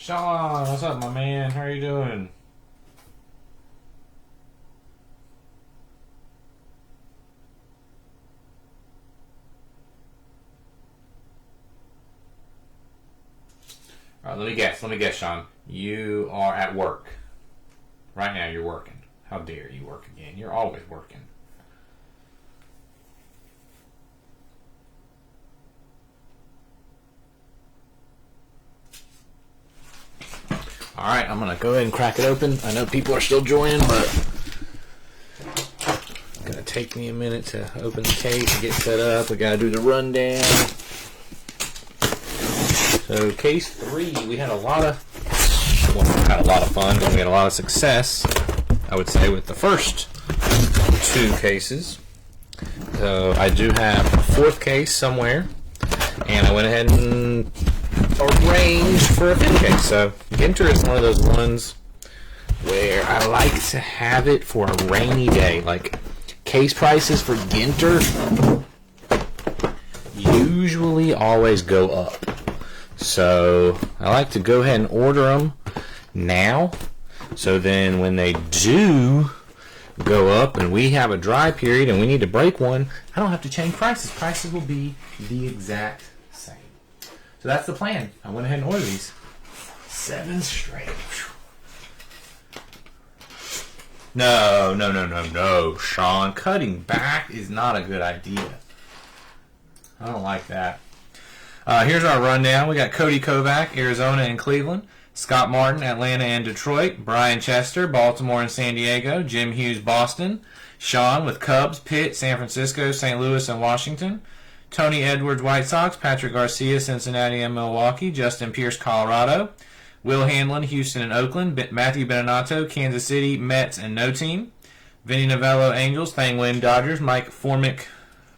Sean, what's up, my man? How are you doing? All right, let me guess, Sean. You are at work. Right now you're working. How dare you work again? You're always working. Alright, I'm going to go ahead and crack it open. I know people are still joining, but it's going to take me a minute to open the case and get set up. We got to do the rundown. So, case 3, we had a lot of fun and we had a lot of success, I would say, with the first 2 cases. So, I do have a 4th case somewhere, and I went ahead and arranged for a 5th case. So, Ginter is one of those ones where I like to have it for a rainy day. Like, case prices for Ginter usually always go up. So I like to go ahead and order them now, so then when they do go up and we have a dry period and we need to break one, I don't have to change prices. Prices will be the exact same. So that's the plan. I went ahead and ordered these. 7 straight. No, Sean. Cutting back is not a good idea. I don't like that. Here's our rundown. We got Cody Kovac, Arizona and Cleveland. Scott Martin, Atlanta and Detroit. Brian Chester, Baltimore and San Diego. Jim Hughes, Boston. Sean with Cubs, Pitt, San Francisco, St. Louis, and Washington. Tony Edwards, White Sox. Patrick Garcia, Cincinnati and Milwaukee. Justin Pierce, Colorado. Will Hanlon, Houston and Oakland. Matthew Beninatto, Kansas City, Mets and no team. Vinny Novello, Angels. Thang Nguyen, Dodgers. Mike Formick,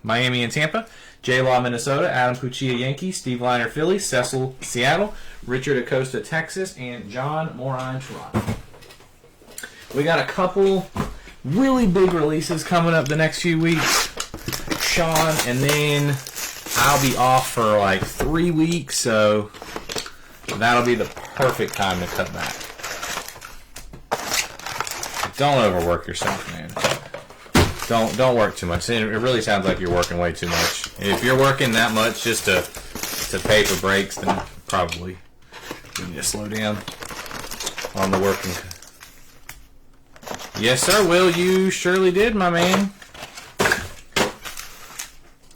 Miami and Tampa. J. Law, Minnesota. Adam Puccia, Yankees. Steve Liner, Philly. Cecil, Seattle. Richard Acosta, Texas. And John Morine, Toronto. We got a couple really big releases coming up the next few weeks, Sean, and then I'll be off for like 3 weeks, so that'll be the perfect time to cut back. Don't overwork yourself, man. Don't work too much. It really sounds like you're working way too much. If you're working that much just to pay for breaks, then probably you need to slow down on the working. Yes, sir, Will. You surely did, my man.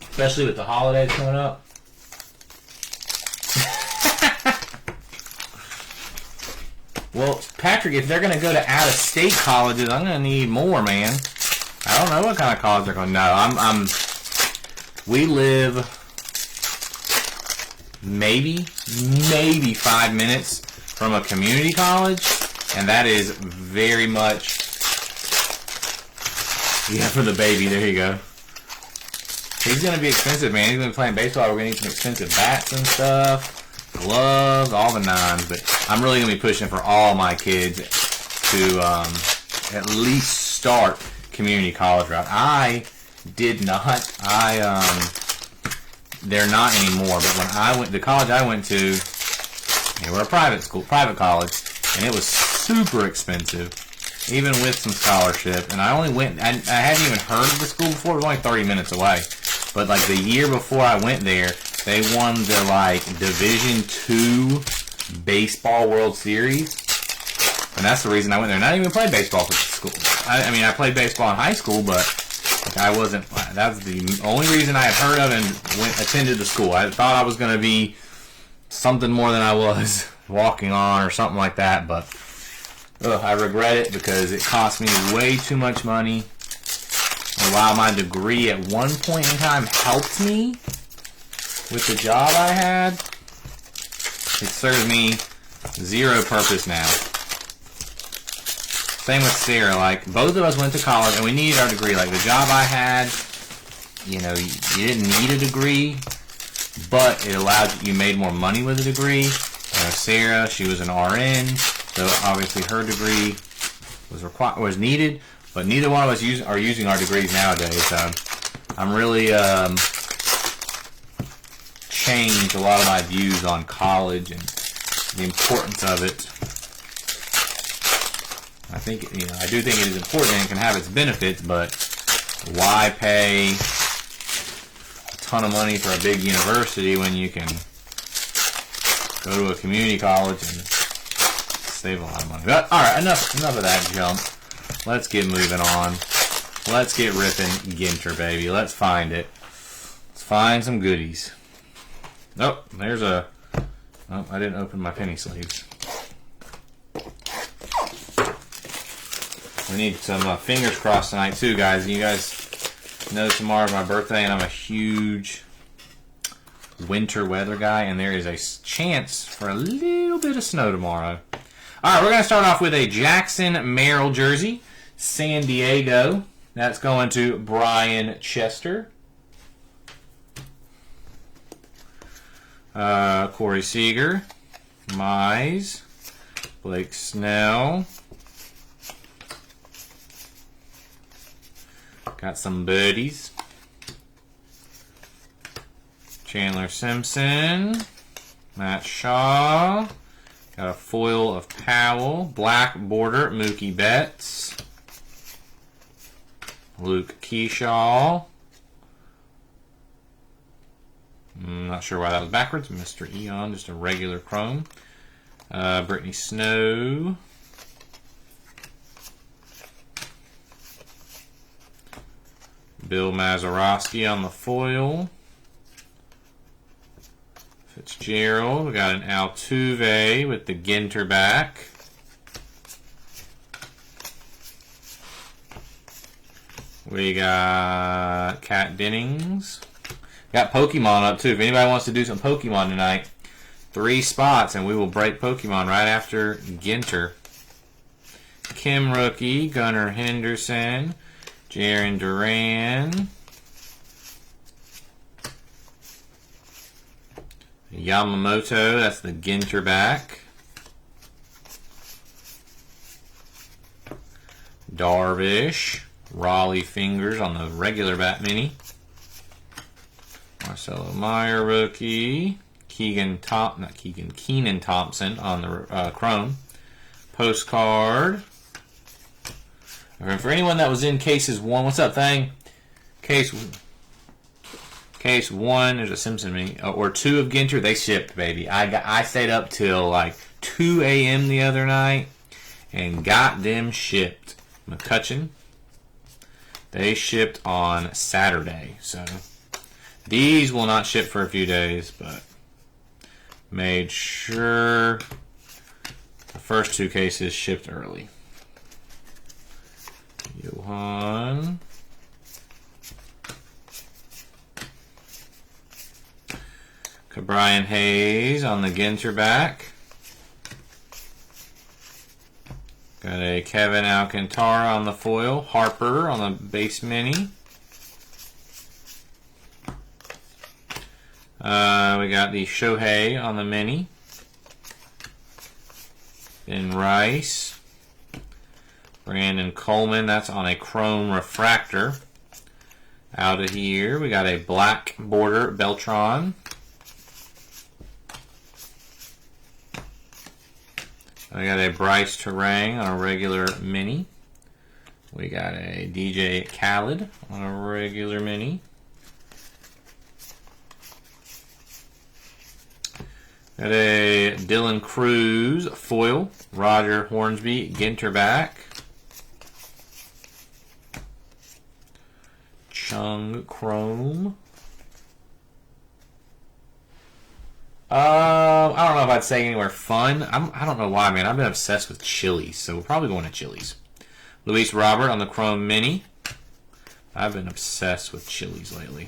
Especially with the holidays coming up. Well, Patrick, if they're going to go to out-of-state colleges, I'm going to need more, man. I don't know what kind of college they're going to. No, we live maybe 5 minutes from a community college, and that is very much, yeah, for the baby. There you go. He's going to be expensive, man. He's going to be playing baseball. We're going to need some expensive bats and stuff, gloves, all the nines. But I'm really going to be pushing for all my kids to at least start community college route. I did not. They're not anymore. But when I went to college, I went to, they were a private college, and it was super expensive, even with some scholarship. And I only went. I hadn't even heard of the school before. It was only 30 minutes away. But like the year before I went there, they won the like Division II baseball World Series, and that's the reason I went there. And I didn't even play baseball for school. I mean, I played baseball in high school, but like, I wasn't. That's the only reason I had heard of and attended the school. I thought I was going to be something more than I was, walking on or something like that. But I regret it because it cost me way too much money. And while my degree at one point in time helped me with the job I had, it serves me zero purpose now. Same with Sarah. Like, both of us went to college and we needed our degree. Like, the job I had, you know, you didn't need a degree, but it allowed you made more money with a degree. You know, Sarah, she was an RN, so obviously her degree was needed. But neither one of us are using our degrees nowadays. So I'm really changed a lot of my views on college and the importance of it. I think, I do think it is important and it can have its benefits, but why pay a ton of money for a big university when you can go to a community college and save a lot of money? But, all right, enough of that junk. Let's get moving on. Let's get ripping Ginter, baby. Let's find it. Let's find some goodies. Oh, there's a... Oh, I didn't open my penny sleeves. We need some fingers crossed tonight too, guys. You guys know tomorrow's my birthday, and I'm a huge winter weather guy, and there is a chance for a little bit of snow tomorrow. All right, we're going to start off with a Jackson Merrill jersey, San Diego. That's going to Brian Chester. Corey Seager, Mize, Blake Snell. Got some birdies. Chandler Simpson, Matt Shaw. Got a foil of Powell, black border, Mookie Betts, Luke Keyshaw. I'm not sure why that was backwards. Mr. Eon, just a regular chrome. Brittany Snow. Bill Mazeroski on the foil. Fitzgerald. We got an Altuve with the Ginter back. We got Kat Dennings. Got Pokemon up too. If anybody wants to do some Pokemon tonight, 3 spots and we will break Pokemon right after Ginter. Kim Rookie, Gunnar Henderson, Jarren Duran, Yamamoto, that's the Ginter back. Darvish, Raleigh Fingers on the regular bat mini. Marcelo Meyer rookie. Keenan Thompson on the Chrome. Postcard. And for anyone that was in cases 1, what's up, Thang? Case 1, there's a Simpson mini, or 2 of Ginter, they shipped, baby. I stayed up till like 2 a.m. the other night and got them shipped. McCutcheon, they shipped on Saturday, so these will not ship for a few days, but made sure the first 2 cases shipped early. Johan. Brian Hayes on the Ginter back. Got a Kevin Alcantara on the foil. Harper on the base mini. We got the Shohei on the mini. Ben Rice. Brandon Coleman, that's on a chrome refractor. Out of here, we got a black border Beltran. We got a Bryce Terang on a regular mini. We got a DJ Khaled on a regular mini. Got a Dylan Cruz foil. Roger Hornsby Ginter back. Chung Chrome. I don't know if I'd say anywhere fun. I don't know why, man. I've been obsessed with Chili's, so we're probably going to Chili's. Luis Robert on the Chrome Mini. I've been obsessed with Chili's lately.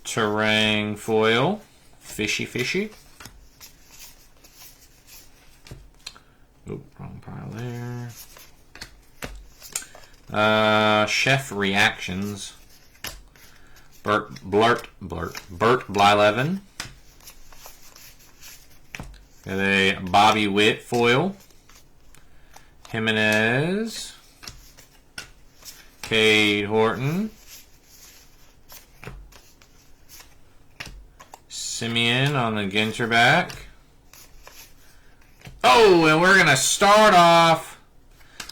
Terang foil. Fishy. Oop, wrong pile there. Chef Reactions. Bert Blyleven. Got a Bobby Witt foil. Jimenez. Cade Horton. Simeon on the Ginter back. Oh, and we're going to start off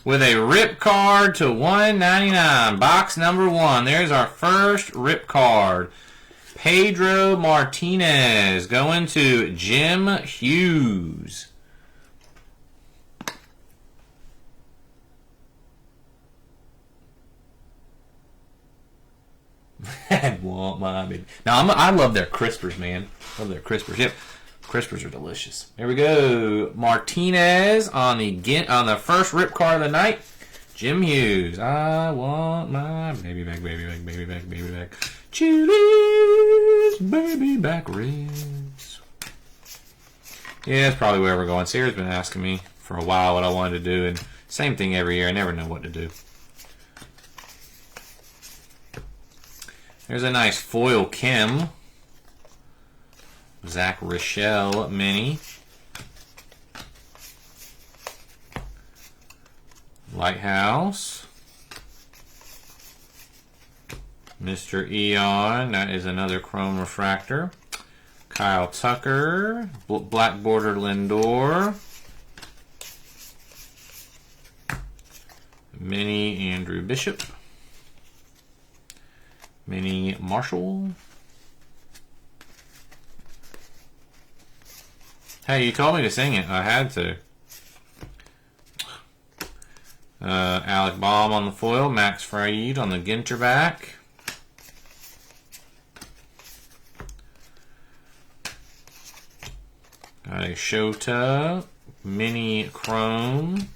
with a rip card to 199. Box number 1. There's our first rip card. Pedro Martinez going to Jim Hughes. I want my baby. Now, I love their crispers, man. Love their crispers. Yep, crispers are delicious. Here we go. Martinez on the first rip card of the night. Jim Hughes. I want my baby back, baby back, baby back, baby back. Chili's baby back ribs. Yeah, that's probably where we're going. Sarah's been asking me for a while what I wanted to do, and same thing every year. I never know what to do. There's a nice foil Kim. Zach Rochelle mini. Lighthouse. Mr. Eon. That is another chrome refractor. Kyle Tucker. Black border Lindor. Mini Andrew Bishop. Mini Marshall. Hey, you told me to sing it. I had to. Alec Baum on the foil. Max Fried on the Ginter back. Got a Shota. Mini Chrome.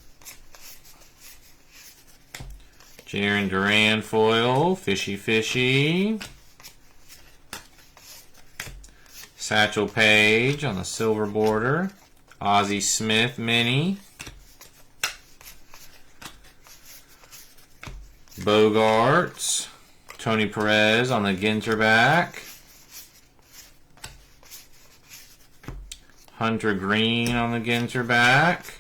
Jaron Duran foil, Fishy Fishy. Satchel Paige on the silver border. Ozzie Smith mini. Bogarts. Tony Perez on the Ginter back. Hunter Green on the Ginter back.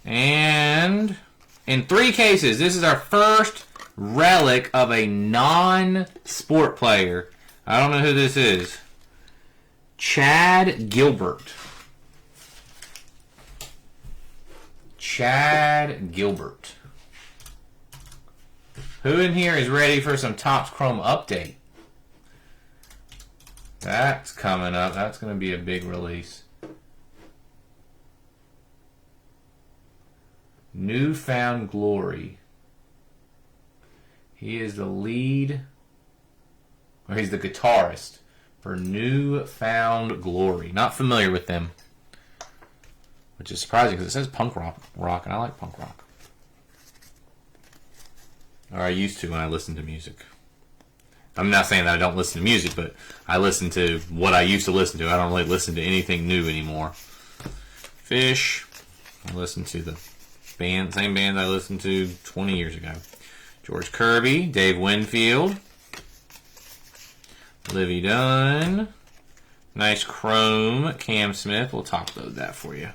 And in 3 cases, this is our first relic of a non-sport player. I don't know who this is. Chad Gilbert. Chad Gilbert. Who in here is ready for some Topps Chrome update? That's coming up. That's going to be a big release. Newfound Glory. He is the lead, or he's the guitarist for Newfound Glory. Not familiar with them, which is surprising because it says punk rock, and I like punk rock. Or I used to when I listened to music. I'm not saying that I don't listen to music, but I listen to what I used to listen to. I don't really listen to anything new anymore. Fish. I listen to the same band I listened to 20 years ago. George Kirby, Dave Winfield, Livy Dunn, nice chrome, Cam Smith. We'll top load that for you.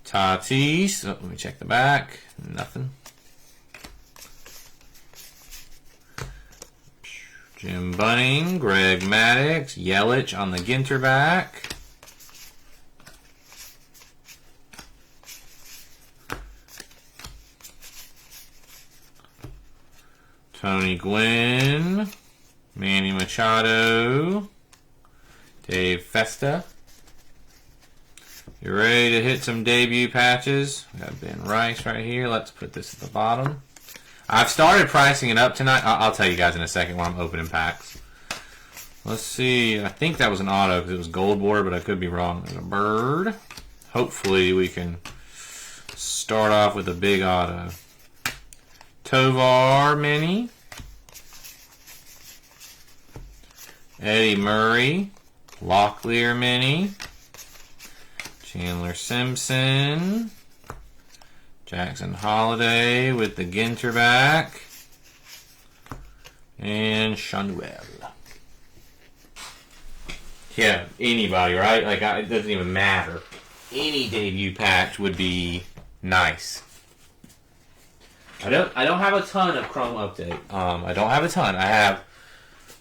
Tatis, let me check the back. Nothing. Jim Bunning, Greg Maddux, Yelich on the Ginter back. Tony Gwynn, Manny Machado, Dave Festa. You ready to hit some debut patches? We got Ben Rice right here. Let's put this at the bottom. I've started pricing it up tonight. I'll tell you guys in a second when I'm opening packs. Let's see. I think that was an auto because it was gold border, but I could be wrong. There's a bird. Hopefully we can start off with a big auto. Tovar mini. Eddie Murray. Locklear mini. Chandler Simpson. Jackson Holiday with the Ginter back. And Shanuel. Yeah, anybody, right? Like, it doesn't even matter. Any debut patch would be nice. I don't have a ton of Chrome update. I don't have a ton. I have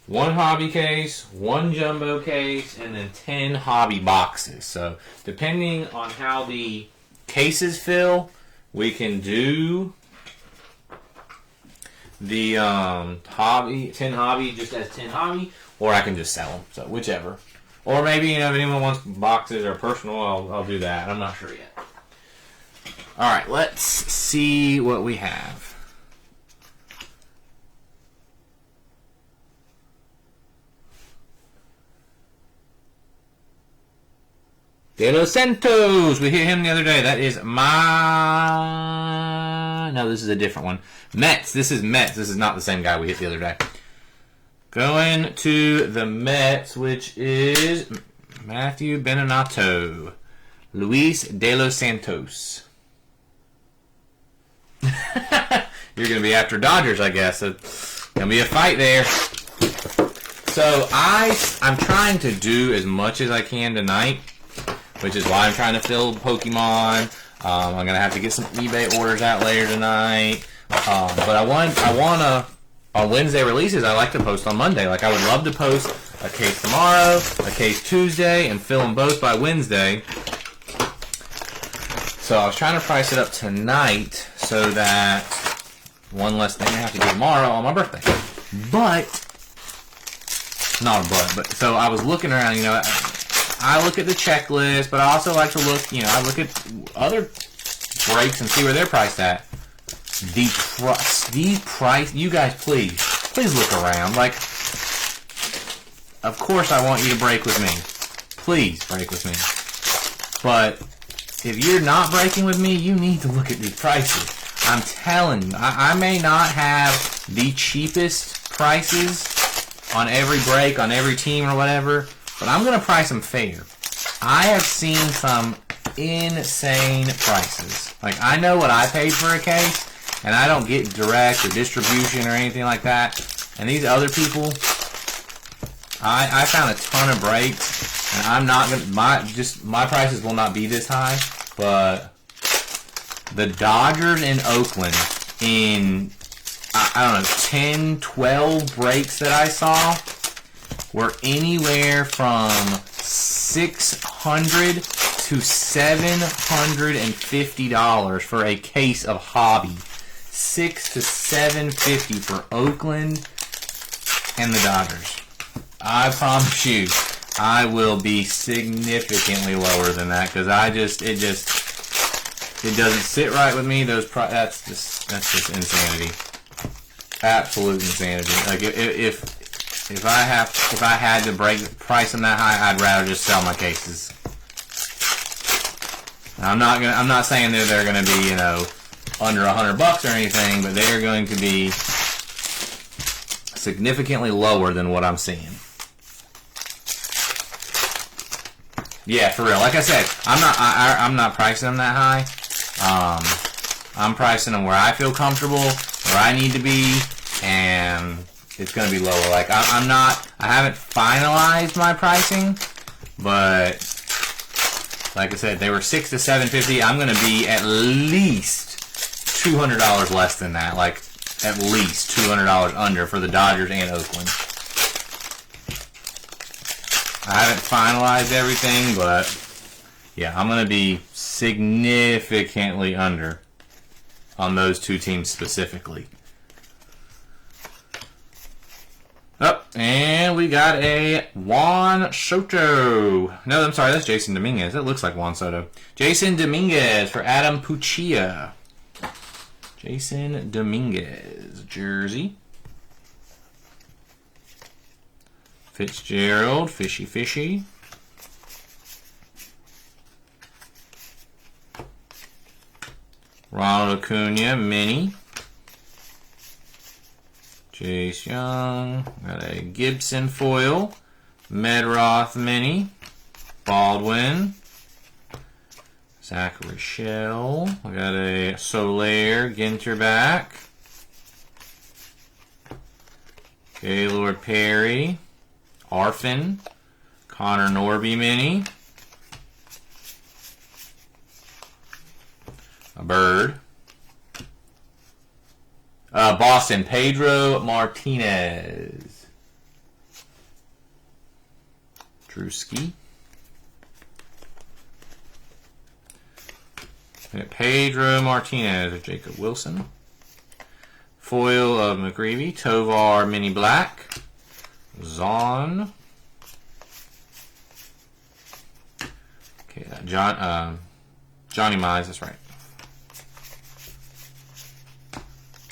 1 hobby case, 1 jumbo case, and then 10 hobby boxes. So depending on how the cases fill, we can do the 10 hobby just as 10 hobby, or I can just sell them. So whichever. Or maybe, if anyone wants boxes or personal, I'll do that. I'm not sure yet. All right, let's see what we have. De Los Santos. We hit him the other day. That is no, this is a different one. Mets. This is Mets. This is not the same guy we hit the other day. Going to the Mets, which is Matthew Beninatto. Luis De Los Santos. You're going to be after Dodgers, I guess. It's going to be a fight there. So I'm trying to do as much as I can tonight, which is why I'm trying to fill Pokemon. I'm going to have to get some eBay orders out later tonight. But I want to, on Wednesday releases, I like to post on Monday. Like, I would love to post a case tomorrow, a case Tuesday, and fill them both by Wednesday. So I was trying to price it up tonight so that one less thing I have to do tomorrow on my birthday. But, not a but, so I was looking around, I look at the checklist, but I also like to look, I look at other breaks and see where they're priced at. The price, you guys please look around. Like, of course I want you to break with me. Please break with me. But if you're not breaking with me, you need to look at these prices. I'm telling you, I may not have the cheapest prices on every break, on every team or whatever, but I'm going to price them fair. I have seen some insane prices. Like, I know what I paid for a case, and I don't get direct or distribution or anything like that. And these other people, I found a ton of breaks, and I'm not going to, my prices will not be this high, but the Dodgers in Oakland in, I don't know, 10, 12 breaks that I saw were anywhere from $600 to $750 for a case of hobby. $600 to $750 for Oakland and the Dodgers. I promise you, I will be significantly lower than that because it doesn't sit right with me. That's just insanity. Absolute insanity. Like if I had to price them that high, I'd rather just sell my cases. I'm not saying they're gonna be, under $100 or anything, but they're going to be significantly lower than what I'm seeing. Yeah, for real. Like I said, I'm not pricing them that high. I'm pricing them where I feel comfortable, where I need to be, and it's going to be lower. Like, I haven't finalized my pricing, but like I said, they were $600 to $750. I'm going to be at least $200 less than that. Like, at least $200 under for the Dodgers and Oakland. I haven't finalized everything, but yeah, I'm going to be significantly under on those two teams specifically. Oh, and we got a Juan Soto. No, I'm sorry, that's Jason Dominguez. That looks like Juan Soto. Jason Dominguez for Adam Puccia. Jason Dominguez, jersey. Fitzgerald, fishy. Ronald Acuna, mini. Chase Young. Got a Gibson foil. Medroth mini. Baldwin. Zachary Shell. I got a Soler Ginter back. Gaylord Perry. Arfin. Connor Norby mini. A bird. Boston, Pedro Martinez. Drewski. Pedro Martinez of Jacob Wilson. Foil of McGreevy. Tovar Mini Black. Zahn. Okay, Johnny Mize, that's right.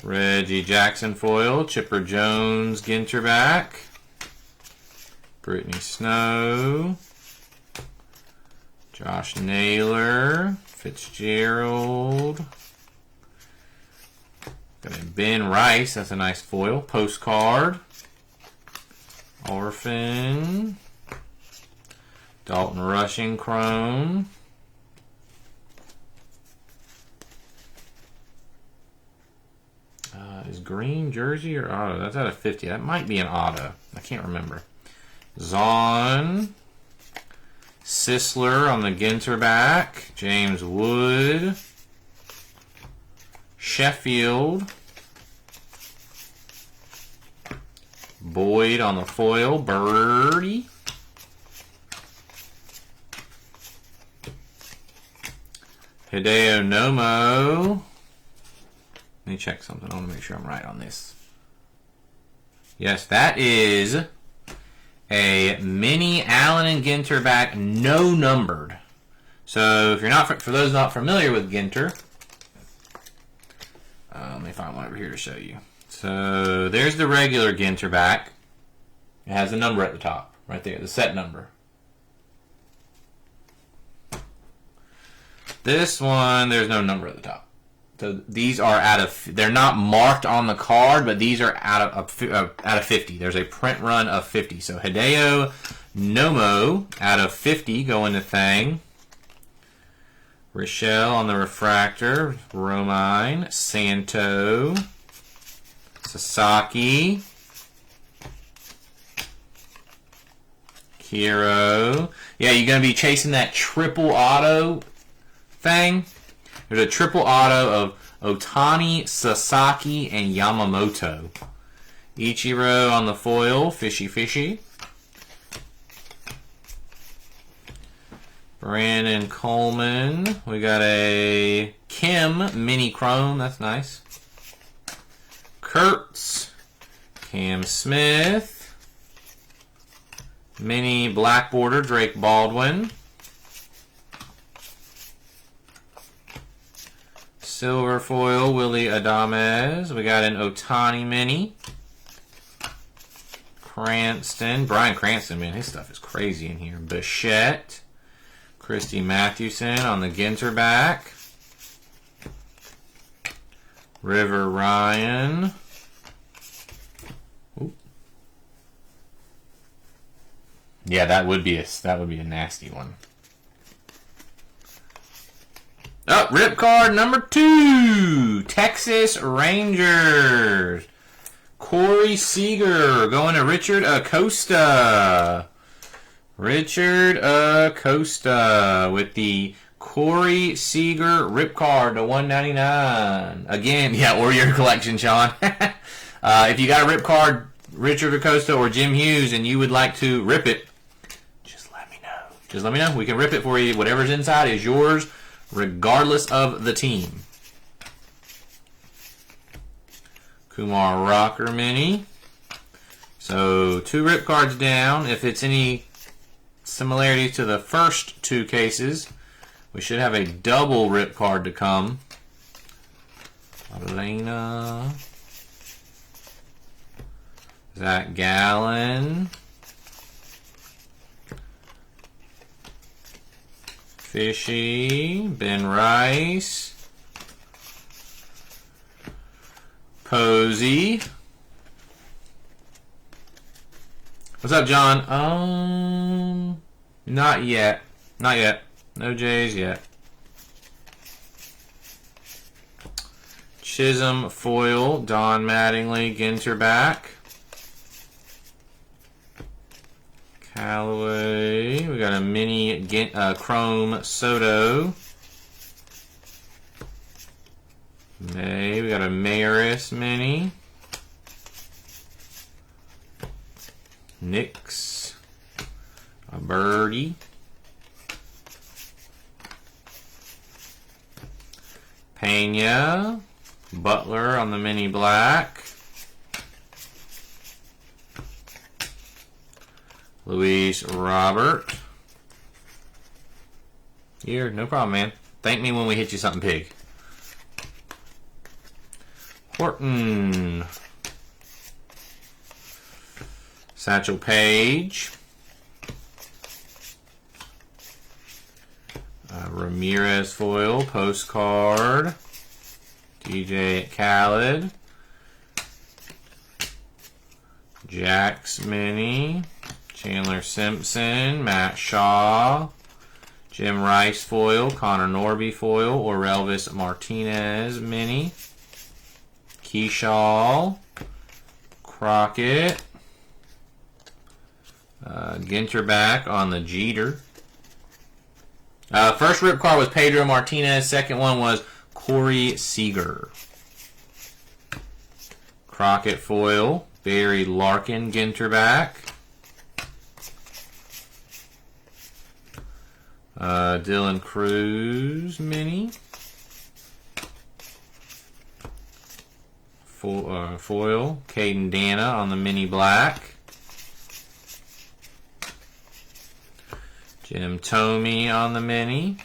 Reggie Jackson foil. Chipper Jones Ginter back. Brittany Snow. Josh Naylor. Fitzgerald. Got a Ben Rice, that's a nice foil. Postcard. Orphan. Dalton Rushing Chrome. Is green jersey or auto? That's out of 50. That might be an auto. I can't remember. Zahn. Sisler on the Ginter back. James Wood. Sheffield. Boyd on the foil. Birdie. Hideo Nomo. Let me check something. I want to make sure I'm right on this. Yes, that is a mini Allen and Ginter back, no numbered. So if you're not, for those not familiar with Ginter, let me find one over here to show you. So there's the regular Ginter back. It has a number at the top, right there, the set number. This one, there's no number at the top. So these are out of, they're not marked on the card, but these are out of 50. There's a print run of 50. So Hideo Nomo out of 50 going to Thang. Rochelle on the refractor. Romine. Santo. Sasaki. Kiro. Yeah, you're going to be chasing that triple auto thing. There's a triple auto of Otani, Sasaki, and Yamamoto. Ichiro on the foil, Fishy Fishy. Brandon Coleman. We got a Kim Mini Chrome, that's nice. Kurtz. Cam Smith. Mini Black Border, Drake Baldwin. Silver foil, Willie Adames. We got an Otani mini. Cranston. Brian Cranston, man, his stuff is crazy in here. Bichette. Christy Mathewson on the Ginter back. River Ryan. Ooh. Yeah, that would be a nasty one. Oh, rip card number 2. Texas Rangers. Corey Seager going to Richard Acosta. Richard Acosta with the Corey Seager rip card to 199. Again, yeah, or your collection, Sean. If you got a rip card, Richard Acosta or Jim Hughes, and you would like to rip it, just let me know. Just let me know. We can rip it for you. Whatever's inside is yours, regardless of the team. Kumar Rocker mini. So 2 rip cards down. If it's any similarity to the first 2 cases, we should have a double rip card to come. Elena. Zach Gallen. Fishy. Ben Rice. Posey. What's up, John? Not yet. Not yet. No J's yet. Chisholm foil. Don Mattingly. Ginter back. Callaway. We got a mini Chrome Soto. May. We got a Maris mini. Nix. A birdie. Pena. Butler on the mini black. Luis Robert. Here, no problem, man. Thank me when we hit you something big. Horton. Satchel Paige. Ramirez foil, postcard. DJ Khaled. Jax mini. Chandler Simpson. Matt Shaw. Jim Rice foil. Connor Norby foil. Orelvis Martinez mini. Keyshaw. Crockett. Ginter back on the Jeter. First rip card was Pedro Martinez. Second one was Corey Seager. Crockett foil. Barry Larkin Ginter back. Dylan Cruz mini. Foil. Caden Dana on the mini black. Jim Tomey on the mini.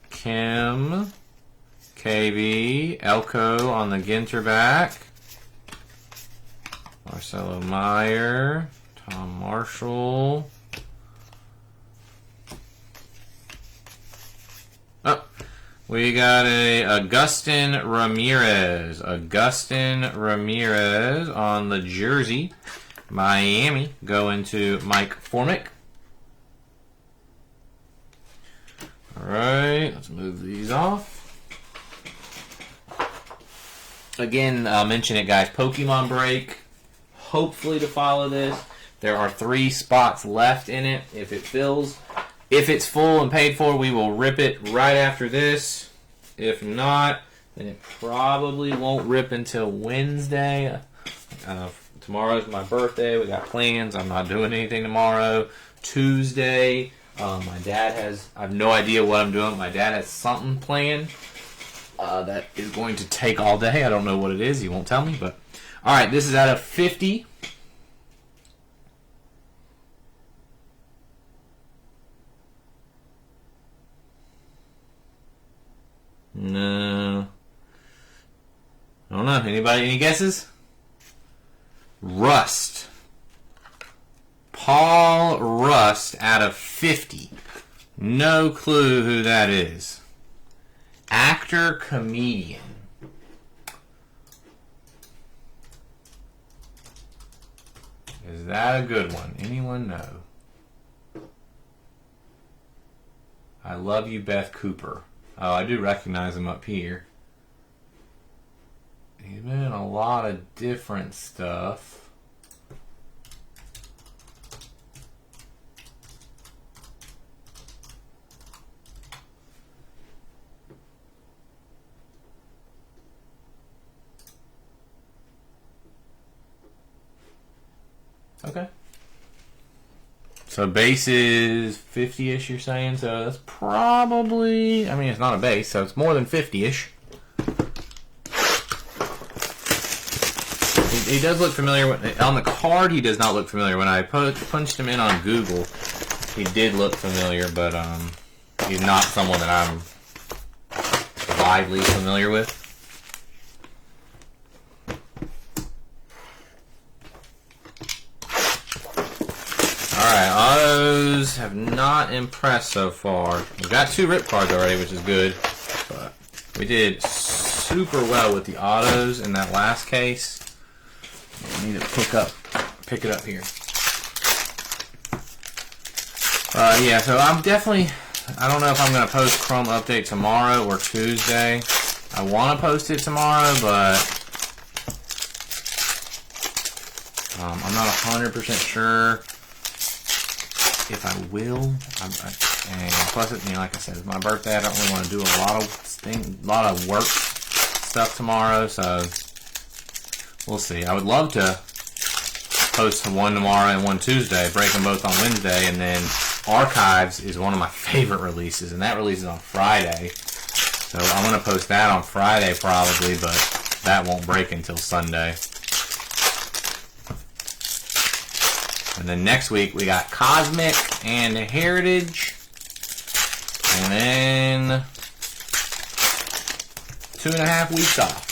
Kim. KB. Elko on the Ginter back. Marcelo Meyer. Tom Marshall. Oh, we got a Agustin Ramirez. Agustin Ramirez on the jersey. Miami going to Mike Formick. Alright, let's move these off. Again, I'll mention it, guys. Pokemon break. Hopefully to follow this. There are 3 spots left in it. If it fills, if it's full and paid for, we will rip it right after this. If not, then it probably won't rip until Wednesday. Tomorrow's my birthday. We got plans. I'm not doing anything tomorrow. Tuesday, my dad has, I have no idea what I'm doing. My dad has something planned that is going to take all day. I don't know what it is. He won't tell me. But all right, this is out of 50. No. I don't know. Anybody, any guesses? Rust. Paul Rust out of 50. No clue who that is. Actor, comedian. Is that a good one? Anyone know? I love you, Beth Cooper. Oh, I do recognize him up here. He's been in a lot of different stuff. Okay. So base is 50-ish, you're saying? So that's probably, I mean, it's not a base, so it's more than 50-ish. He does look familiar. On the card, he does not look familiar. When I punched him in on Google, he did look familiar, but he's not someone that I'm widely familiar with. Alright, autos have not impressed so far. We've got 2 rip cards already, which is good. But we did super well with the autos in that last case. I need to pick it up here. Yeah, so I'm definitely, I don't know if I'm going to post Chrome Update tomorrow or Tuesday. I want to post it tomorrow, but I'm not 100% sure if I will. And plus, it, like I said, it's my birthday. I don't really want to do a lot of work stuff tomorrow, so we'll see. I would love to post one tomorrow and one Tuesday, break them both on Wednesday, and then Archives is one of my favorite releases, and that releases on Friday. So I'm going to post that on Friday probably, but that won't break until Sunday. And then next week we got Cosmic and Heritage. And then 2.5 weeks off.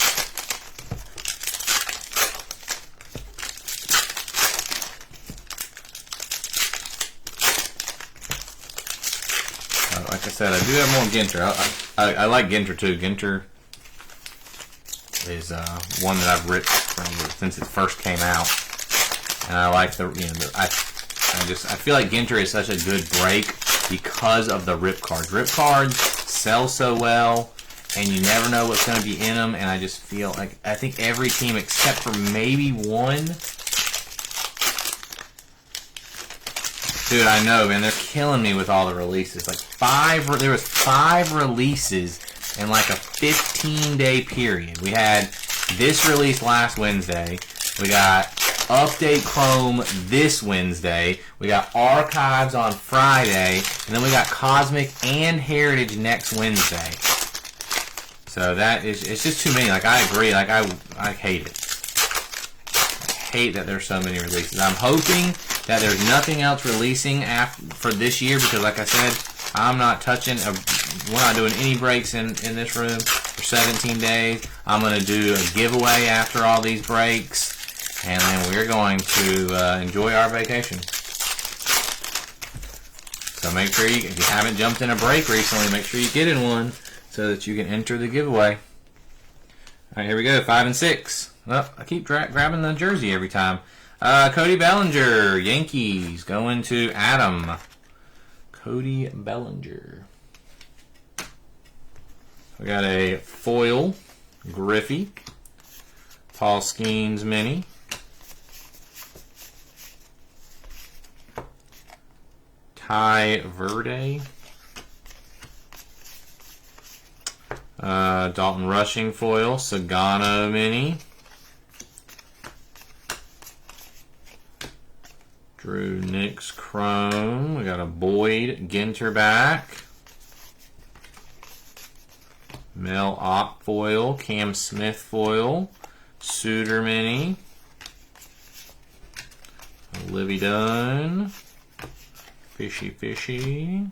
Like I said, I do have more Ginter. I like Ginter too. Ginter is one that I've ripped since it first came out, and I like I feel like Ginter is such a good break because of the rip cards. Rip cards sell so well, and you never know what's going to be in them. And I just feel like I think every team except for maybe one. Dude, I know, man. They're killing me with all the releases. Like there was 5 releases in like a 15-day period. We had this release last Wednesday. We got Update Chrome this Wednesday. We got Archives on Friday, and then we got Cosmic and Heritage next Wednesday. So it's just too many. Like I agree. Like I hate it. I hate that there's so many releases. I'm hoping that there's nothing else releasing for this year because, like I said, I'm not touching. We're not doing any breaks in this room for 17 days. I'm going to do a giveaway after all these breaks, and then we're going to enjoy our vacation. So make sure if you haven't jumped in a break recently, make sure you get in one so that you can enter the giveaway. All right, here we go. 5 and 6. Well, I keep grabbing the jersey every time. Cody Bellinger, Yankees, going to Adam. Cody Bellinger. We got a foil, Griffey. Paul Skeens mini. Ty Verde. Dalton Rushing foil, Sagano mini. Drew Nix Chrome. We got a Boyd Ginter back. Mel Ock foil. Cam Smith foil. Suter mini. Livy Dunn. Fishy.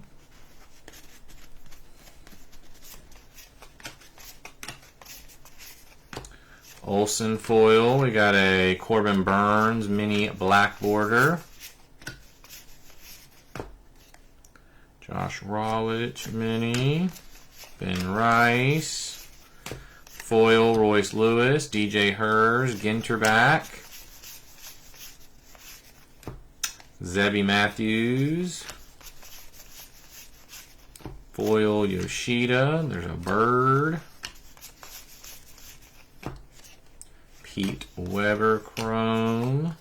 Olsen foil. We got a Corbin Burns mini black border. Josh Rawlich mini. Ben Rice. Foil Royce Lewis. DJ Hers. Ginter back. Zebby Matthews. Foil Yoshida. There's a bird. Pete Weber Chrome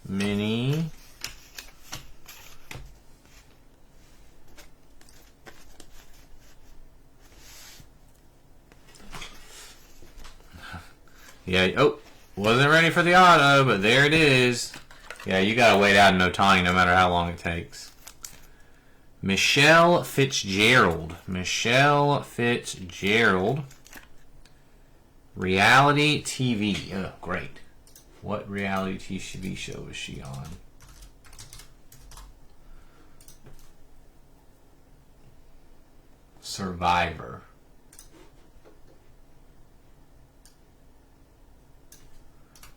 mini. Yeah, oh, wasn't ready for the auto, but there it is. Yeah, you gotta wait out in Otani no matter how long it takes. Michelle Fitzgerald. Reality TV. Oh, great. What reality TV show is she on? Survivor.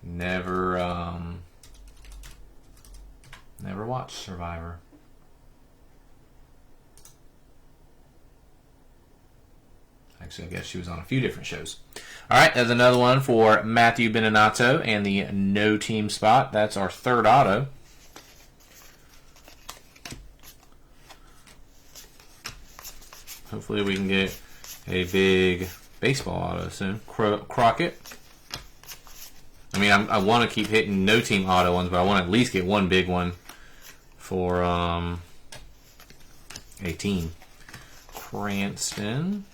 Never watched Survivor. Actually, I guess she was on a few different shows. All right, there's another one for Matthew Beninatto and the no team spot. That's our third auto. Hopefully we can get a big baseball auto soon. Crockett. I mean, I want to keep hitting no team auto ones, but I want to at least get one big one for 18. Cranston.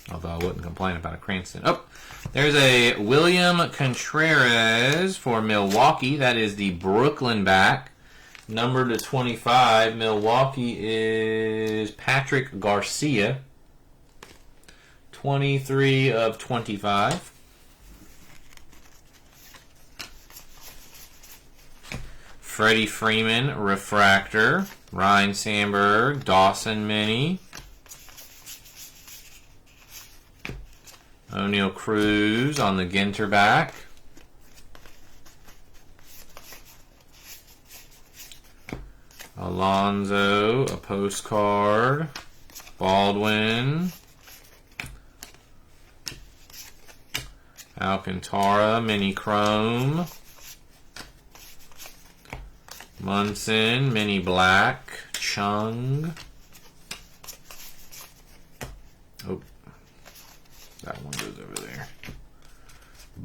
Although I wouldn't complain about a Cranston. Oh, There's a William Contreras for Milwaukee. That is the Brooklyn back. Number to 25. Milwaukee is Patrick Garcia. 23 of 25. Freddie Freeman, Refractor. Ryan Sandberg, Dawson Mini. O'Neal Cruz on the Ginter back. Alonso, a postcard. Baldwin. Alcantara, mini chrome. Munson, mini black. Chung. Oh, that one goes over there.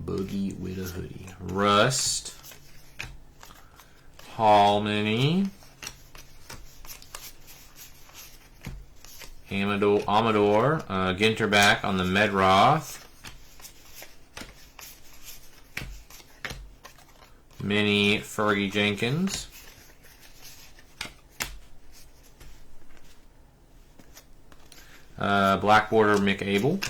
Boogie with a hoodie. Rust. Hall mini. Amador. Ginter back on the Medroth. Mini Fergie Jenkins. Black border Mick Abel.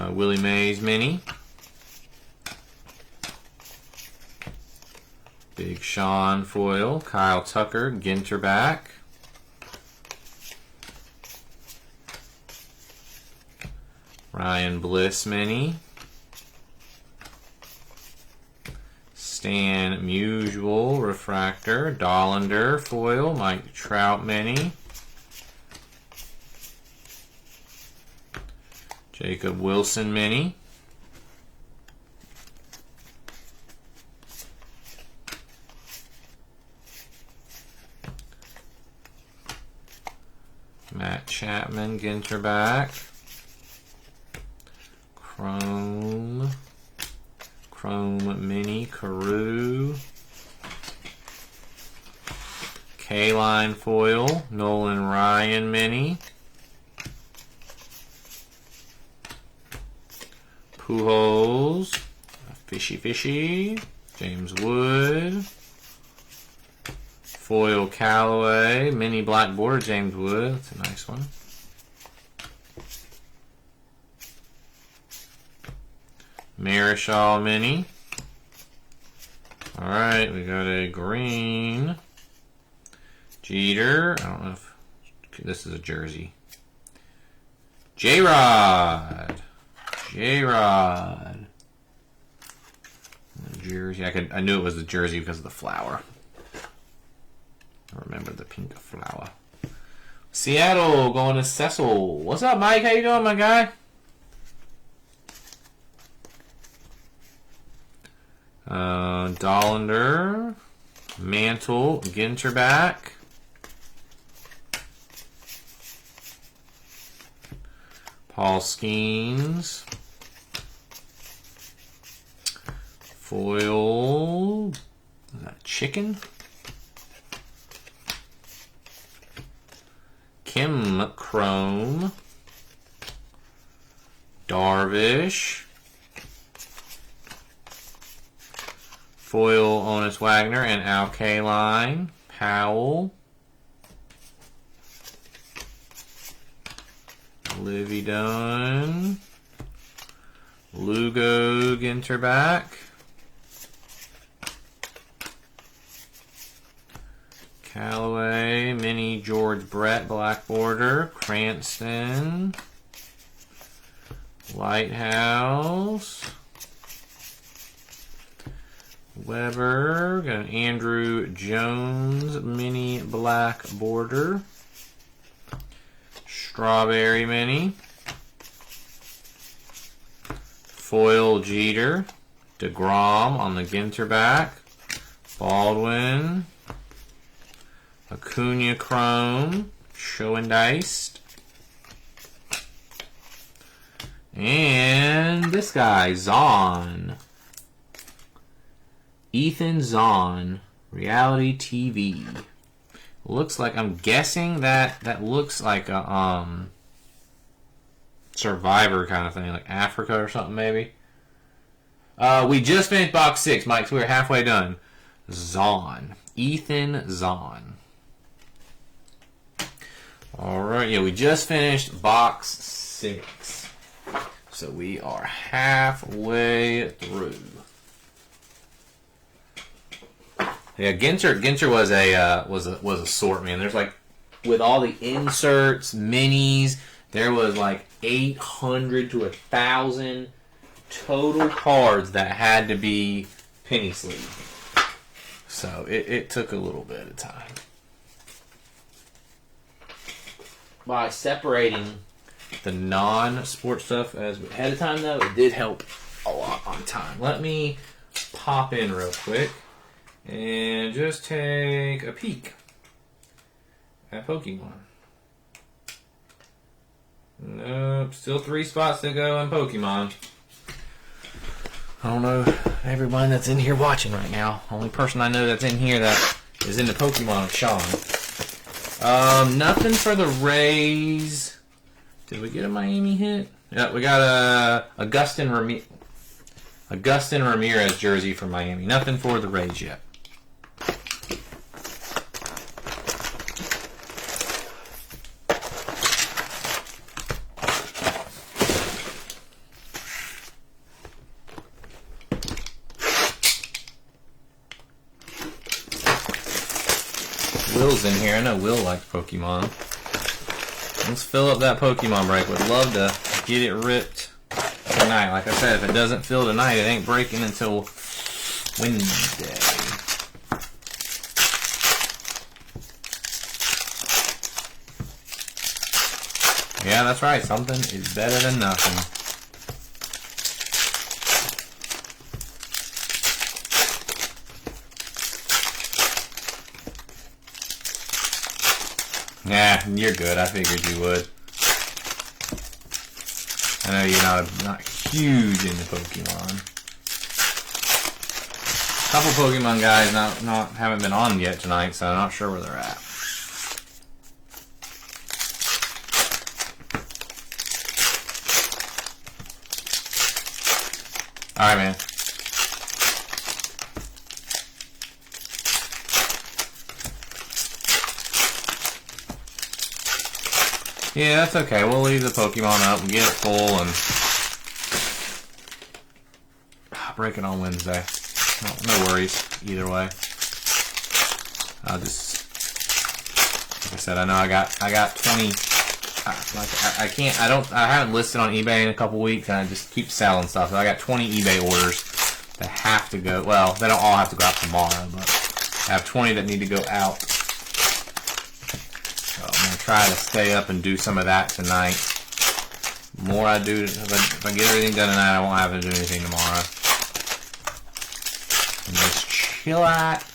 Willie Mays mini. Big Sean foil. Kyle Tucker, Ginter back. Ryan Bliss mini. Stan Musial refractor. Dollander foil. Mike Trout mini. Jacob Wilson mini. Matt Chapman, Ginter back. Chrome mini, Carew. K-line foil, Nolan Ryan mini. Pujols, Fishy, James Wood. Foil Callaway, mini black border, James Wood. That's a nice one. Marischal mini. Alright, we got a green. Jeter. I don't know if this is a jersey. J-Rod. Jersey. I knew it was the jersey because of the flower. I remember the pink flower. Seattle going to Cecil. What's up, Mike? How you doing, my guy? Dollander, Mantle, Ginter back. Paul Skeens. Foil. Is that chicken? Kim Chrome. Darvish. Foil Honus Wagner and Al Kaline. Powell. Livy Dunn. Lugo Ginter back. Callaway, mini George Brett black border. Cranston. Lighthouse. Weber, got an Andrew Jones mini black border. Strawberry mini. Foil Jeter. DeGrom on the Ginter back. Baldwin. Acuna Chrome. Show and Diced. And this guy, Zahn. Ethan Zahn, Reality TV. Looks like, I'm guessing that looks like a Survivor kind of thing, like Africa or something maybe. We just finished box 6, Mike, so we're halfway done. Zahn. Ethan Zahn. Alright, yeah, we just finished box 6. So we are halfway through. Yeah, Ginter was a sort, man. There's like, with all the inserts, minis, there was like 800 to 1,000 total cards that had to be penny sleeve. So it took a little bit of time. By separating the non-sport stuff as ahead of time, though, it did help a lot on time. Let me pop in real quick and just take a peek at Pokemon. Nope, still 3 spots to go in Pokemon. I don't know everyone that's in here watching right now. Only person I know that's in here that is into Pokemon is Sean. Nothing for the Rays. Did we get a Miami hit? Yeah, we got a Augustin Ramirez jersey for Miami. Nothing for the Rays yet. Will's in here. I know Will likes Pokemon. Let's fill up that Pokemon break. Would love to get it ripped tonight. Like I said, if it doesn't fill tonight, it ain't breaking until Wednesday. Yeah, that's right. Something is better than nothing. Yeah, you're good. I figured you would. I know you're not huge into Pokemon. A couple Pokemon guys haven't been on yet tonight, so I'm not sure where they're at. Alright, man. Yeah, that's okay. We'll leave the Pokemon up and get it full and break it on Wednesday. No worries either way. I'll just, like I said, I know I got 20. I haven't listed on eBay in a couple weeks, and I just keep selling stuff. So I got 20 eBay orders that have to go. Well, they don't all have to go out tomorrow, but I have 20 that need to go out. So I'm gonna try to stay up and do some of that tonight. The more I do, if I get everything done tonight, I won't have to do anything tomorrow. And just chillax.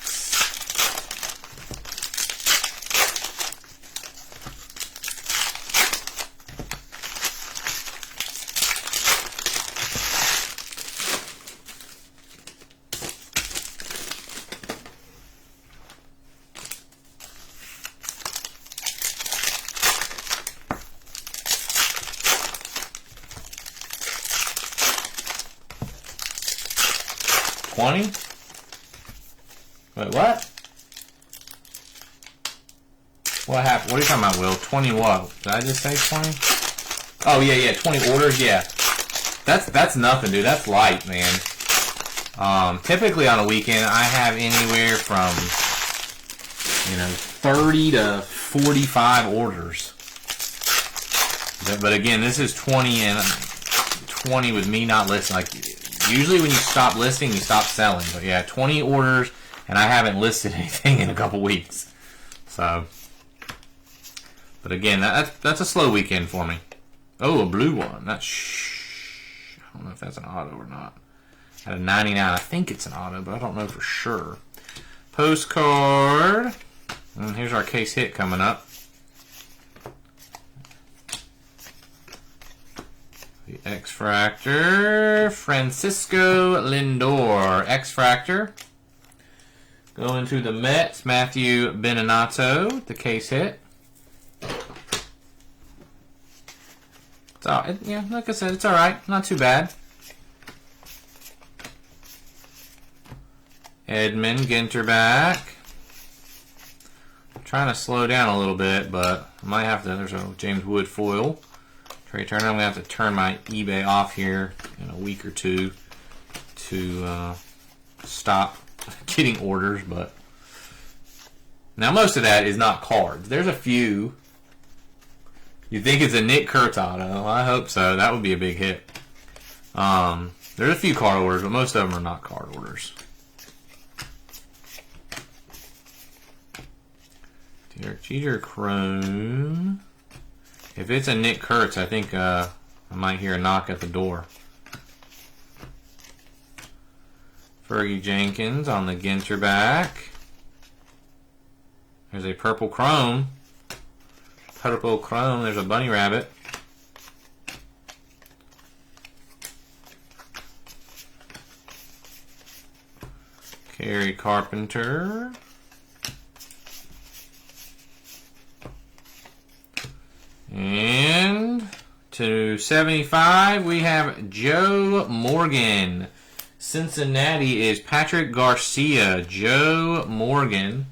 $20? Wait, what? What happened? What are you talking about, Will? 20 what? Did I just say 20? Oh, yeah, 20 orders, yeah. That's nothing, dude. That's light, man. Typically on a weekend, I have anywhere from, 30 to 45 orders. But again, this is 20 and 20 with me not listing. Like, usually when you stop listing, you stop selling. But yeah, 20 orders, and I haven't listed anything in a couple weeks. So, but again, that's a slow weekend for me. Oh, a blue one. I don't know if that's an auto or not. At a 99, I think it's an auto, but I don't know for sure. Postcard. And here's our case hit coming up. The X-Fractor, Francisco Lindor. X-Fractor. Going to the Mets, Matthew Beninatto, the case hit. Yeah, like I said, it's all right. Not too bad. Edmund Ginter back. I'm trying to slow down a little bit, but I might have to. There's a James Wood foil. Trey Turner. I'm going to have to turn my eBay off here in a week or two to stop getting orders. But now most of that is not cards. There's a few. You think it's a Nick Kurtz auto? I hope so. That would be a big hit. There's a few card orders, but most of them are not card orders. Derek Jeter Chrome. If it's a Nick Kurtz, I think I might hear a knock at the door. Fergie Jenkins on the Ginter back. There's a purple chrome. Purple chrome. There's a bunny rabbit. Kerry Carpenter. And to 75, we have Joe Morgan. Cincinnati is Patrick Garcia. Joe Morgan.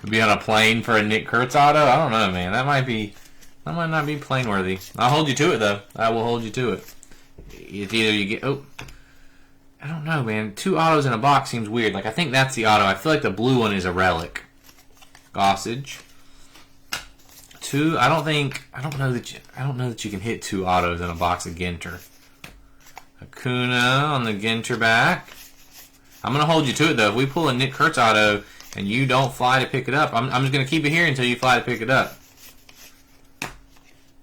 Be on a plane for a Nick Kurtz auto? I don't know, man. That might not be plane worthy. I'll hold you to it, though. I will hold you to it. It's either you get... Oh. I don't know, man. 2 autos in a box seems weird. Like, I think that's the auto. I feel like the blue one is a relic. Gossage. 2. I don't know that you can hit 2 autos in a box of Ginter. Acuna on the Ginter back. I'm gonna hold you to it though. If we pull a Nick Kurtz auto and you don't fly to pick it up, I'm just gonna keep it here until you fly to pick it up.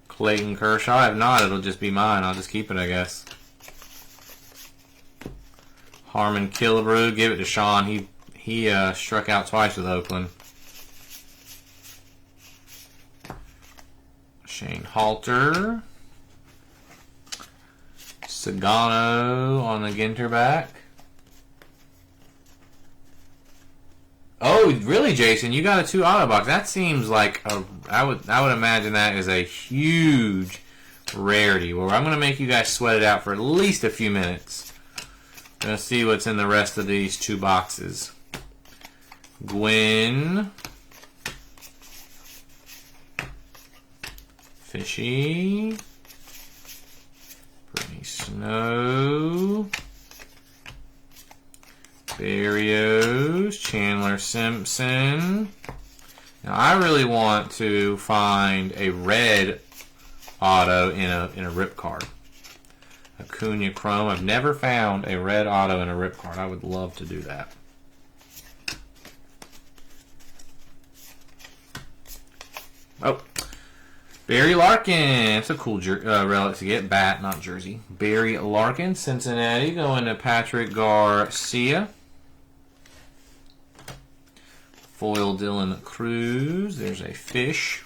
Clayton Kershaw. If not, it'll just be mine. I'll just keep it, I guess. Harmon Killebrew, give it to Sean. He struck out twice with Oakland. Shane Halter. Sagano on the Ginter back. Oh, really, Jason? You got a 2 auto box. That seems like I would imagine that is a huge rarity. Well, I'm going to make you guys sweat it out for at least a few minutes. Gonna see what's in the rest of these 2 boxes. Gwynn. Fishy. Brittany Snow. Barrios. Chandler Simpson. Now I really want to find a red auto in a rip card. Acuna Chrome. I've never found a red auto in a rip card. I would love to do that. Oh, Barry Larkin. It's a cool relic to get. Bat, not jersey. Barry Larkin, Cincinnati, going to Patrick Garcia. Foil Dylan Cruz. There's a fish.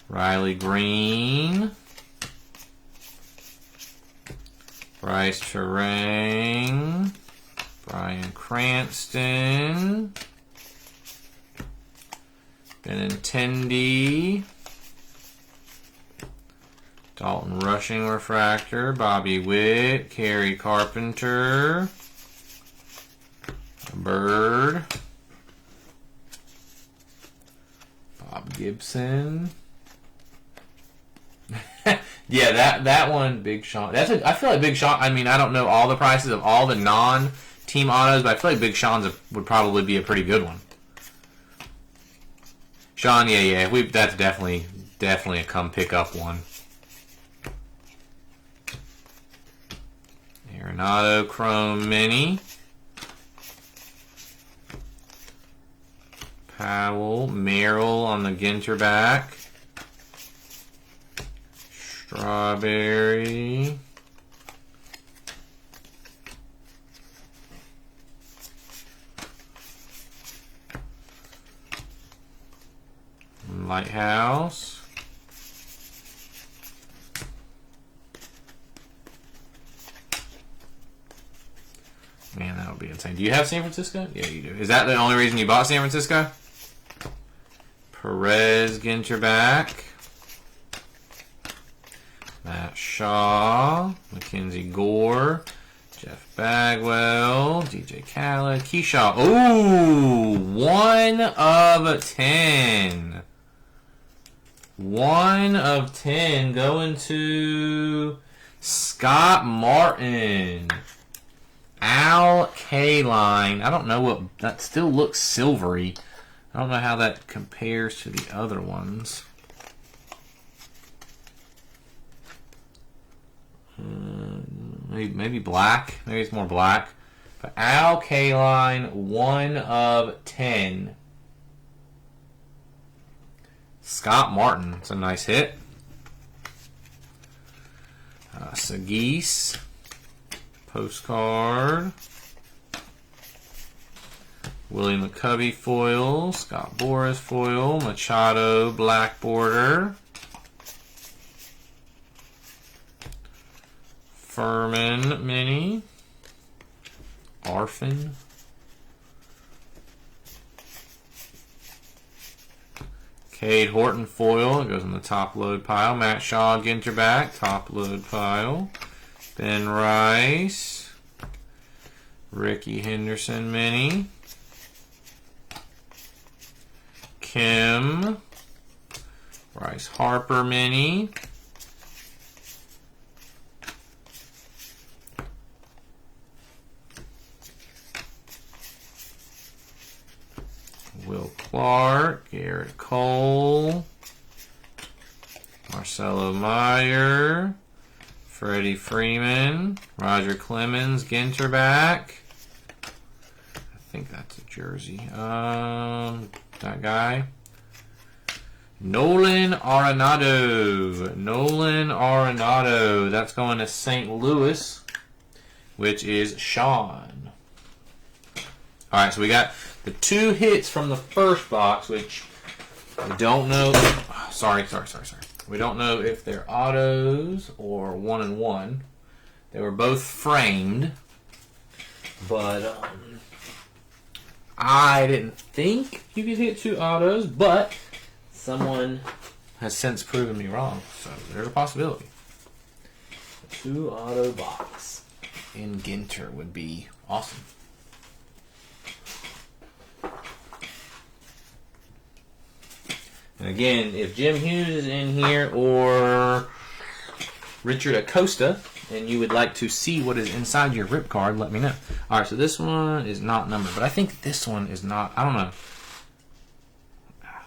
Riley Green. Bryce Terang. Brian Cranston. Benintendi. Dalton Rushing Refractor. Bobby Witt. Kerry Carpenter. Bird. Bob Gibson. Yeah, that one, Big Sean. I feel like Big Sean. I mean, I don't know all the prices of all the non-team autos, but I feel like Big Sean's would probably be a pretty good one. Sean, yeah, that's definitely a come pick up one. Arenado Chrome Mini. Powell, Merrill on the Ginter back. Strawberry. Lighthouse. be insane. Do you have San Francisco? Yeah, you do. Is that the only reason you bought San Francisco? Perez, Ginter back. Matt Shaw, Mackenzie Gore, Jeff Bagwell, DJ Khaled, Keyshaw. Ooh, 1 of 10. 1 of 10 going to Scott Martin. Al Kaline. I don't know what that still looks silvery. I don't know how that compares to the other ones. Maybe black. Maybe it's more black. But Al Kaline, 1 of 10. Scott Martin. It's a nice hit. Sagis. Postcard. Willie McCovey foil. Scott Boras foil. Machado black border. Furman mini. Arfin. Cade Horton foil. It goes in the top load pile. Matt Shaw, Ginter back. Top load pile. Ben Rice. Ricky Henderson mini. Kim. Bryce Harper mini. Will Clark, Garrett Cole, Marcelo Meyer, Freddie Freeman, Roger Clemens, Ginter back. I think that's a jersey. That guy. Nolan Arenado. Nolan Arenado. That's going to St. Louis, which is Sean. All right, so we got the 2 hits from the first box, which we don't know. Sorry. We don't know if they're autos or 1 and 1. They were both framed, but I didn't think you could hit 2 autos, but someone has since proven me wrong, so there's a possibility. A 2 auto box in Ginter would be awesome. And again, if Jim Hughes is in here or Richard Acosta, and you would like to see what is inside your rip card, let me know. All right, so this one is not numbered, but I think this one is not. I don't know.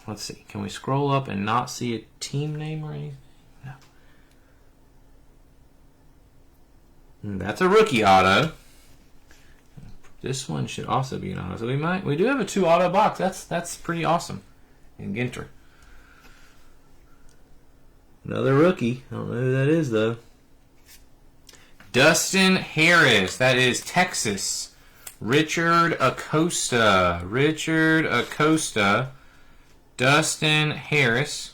Let's see. Can we scroll up and not see a team name or anything? No. That's a rookie auto. This one should also be an auto. So we do have a 2 auto box. That's pretty awesome in Ginter. Another rookie. I don't know who that is, though. Dustin Harris. That is Texas. Richard Acosta. Dustin Harris.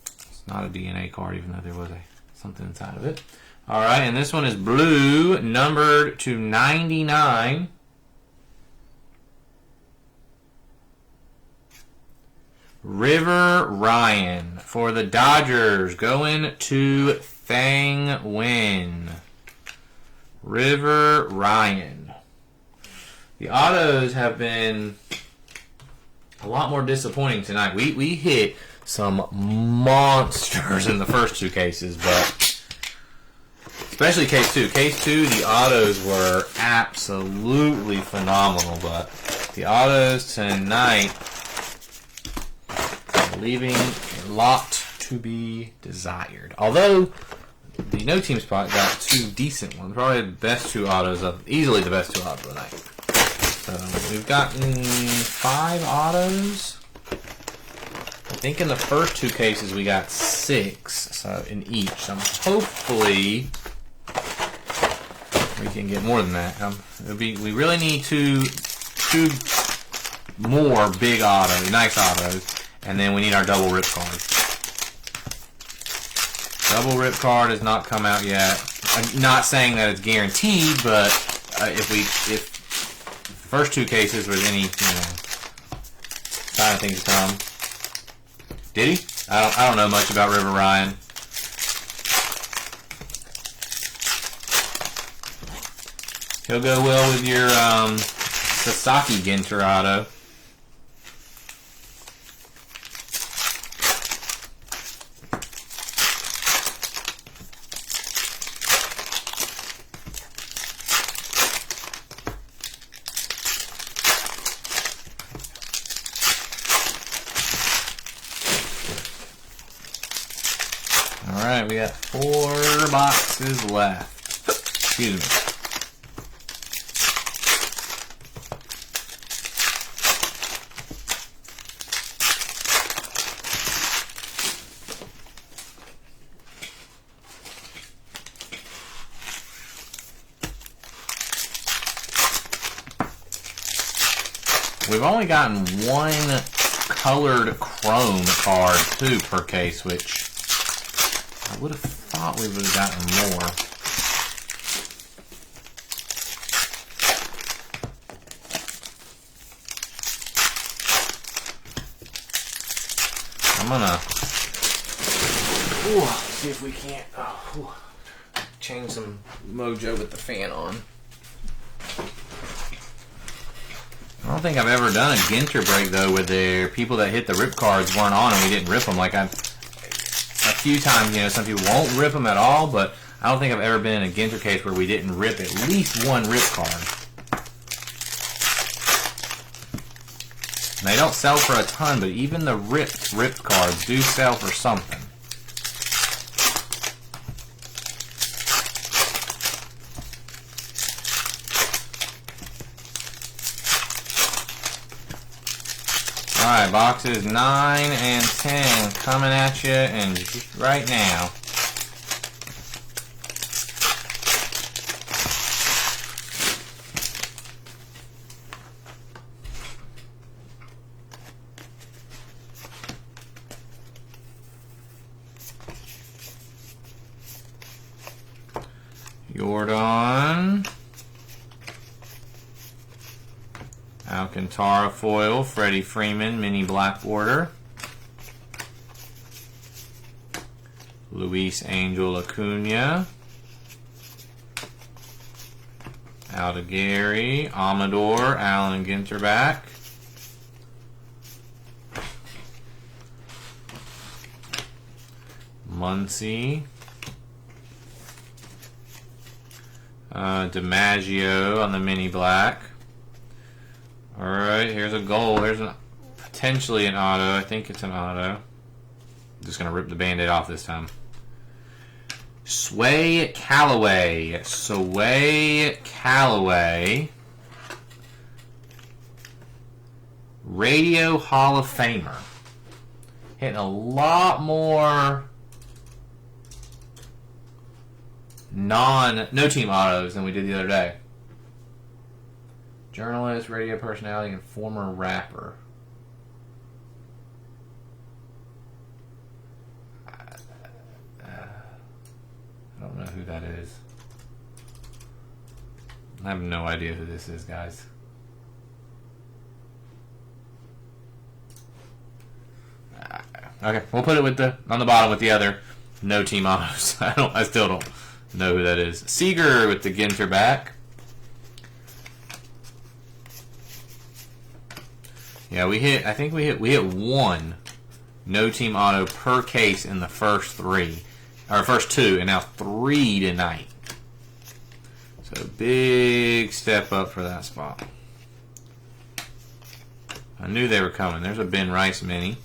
It's not a DNA card, even though there was something inside of it. All right, and this one is blue, numbered to 99. River Ryan for the Dodgers, going to Thang Nguyen. River Ryan. The autos have been a lot more disappointing tonight. We hit some monsters in the first 2 cases, but especially case 2. Case 2, the autos were absolutely phenomenal, but the autos tonight leaving a lot to be desired. Although the no team spot got 2 decent ones, probably the best 2 autos easily the best 2 autos of the night. So we've gotten 5 autos. I think in the first 2 cases we got 6, so in each. So hopefully we can get more than that. We really need two more big autos, nice autos. And then we need our double rip card. Double rip card has not come out yet. I'm not saying that it's guaranteed, but if the first two cases was any, sign of things to come. Did he? I don't know much about River Ryan. He'll go well with your Sasaki Ginter auto. Alright, we got 4 boxes left. Excuse me. We've only gotten 1 colored chrome card, too, per case, which I would have thought we would have gotten more. I'm gonna see if we can't change some mojo with the fan on. I don't think I've ever done a Ginter break, though, where the people that hit the rip cards weren't on and we didn't rip them. Like, a few times, some people won't rip them at all, but I don't think I've ever been in a Ginter case where we didn't rip at least 1 rip card. And they don't sell for a ton, but even the ripped cards do sell for something. Alright, boxes 9 and 10 coming at you, and just right now. Jordan. Alcantara foil, Freddie Freeman, mini black border. Luis Angel Acuna. Aldegari, Amador, Allen Ginter back. Muncy. DiMaggio on the mini black. Alright, here's a goal. Here's potentially an auto. I think it's an auto. I'm just going to rip the Band-Aid off this time. Sway Callaway. Radio Hall of Famer. Hitting a lot more no-team autos than we did the other day. Journalist, radio personality, and former rapper. I don't know who that is. I have no idea who this is, guys. Okay, we'll put it on the bottom with the other no-team autos. I still don't know who that is. Seager with the Ginter back. Yeah, I think we hit 1 no-team auto per case in the first 2, and now 3 tonight. So big step up for that spot. I knew they were coming. There's a Ben Rice mini.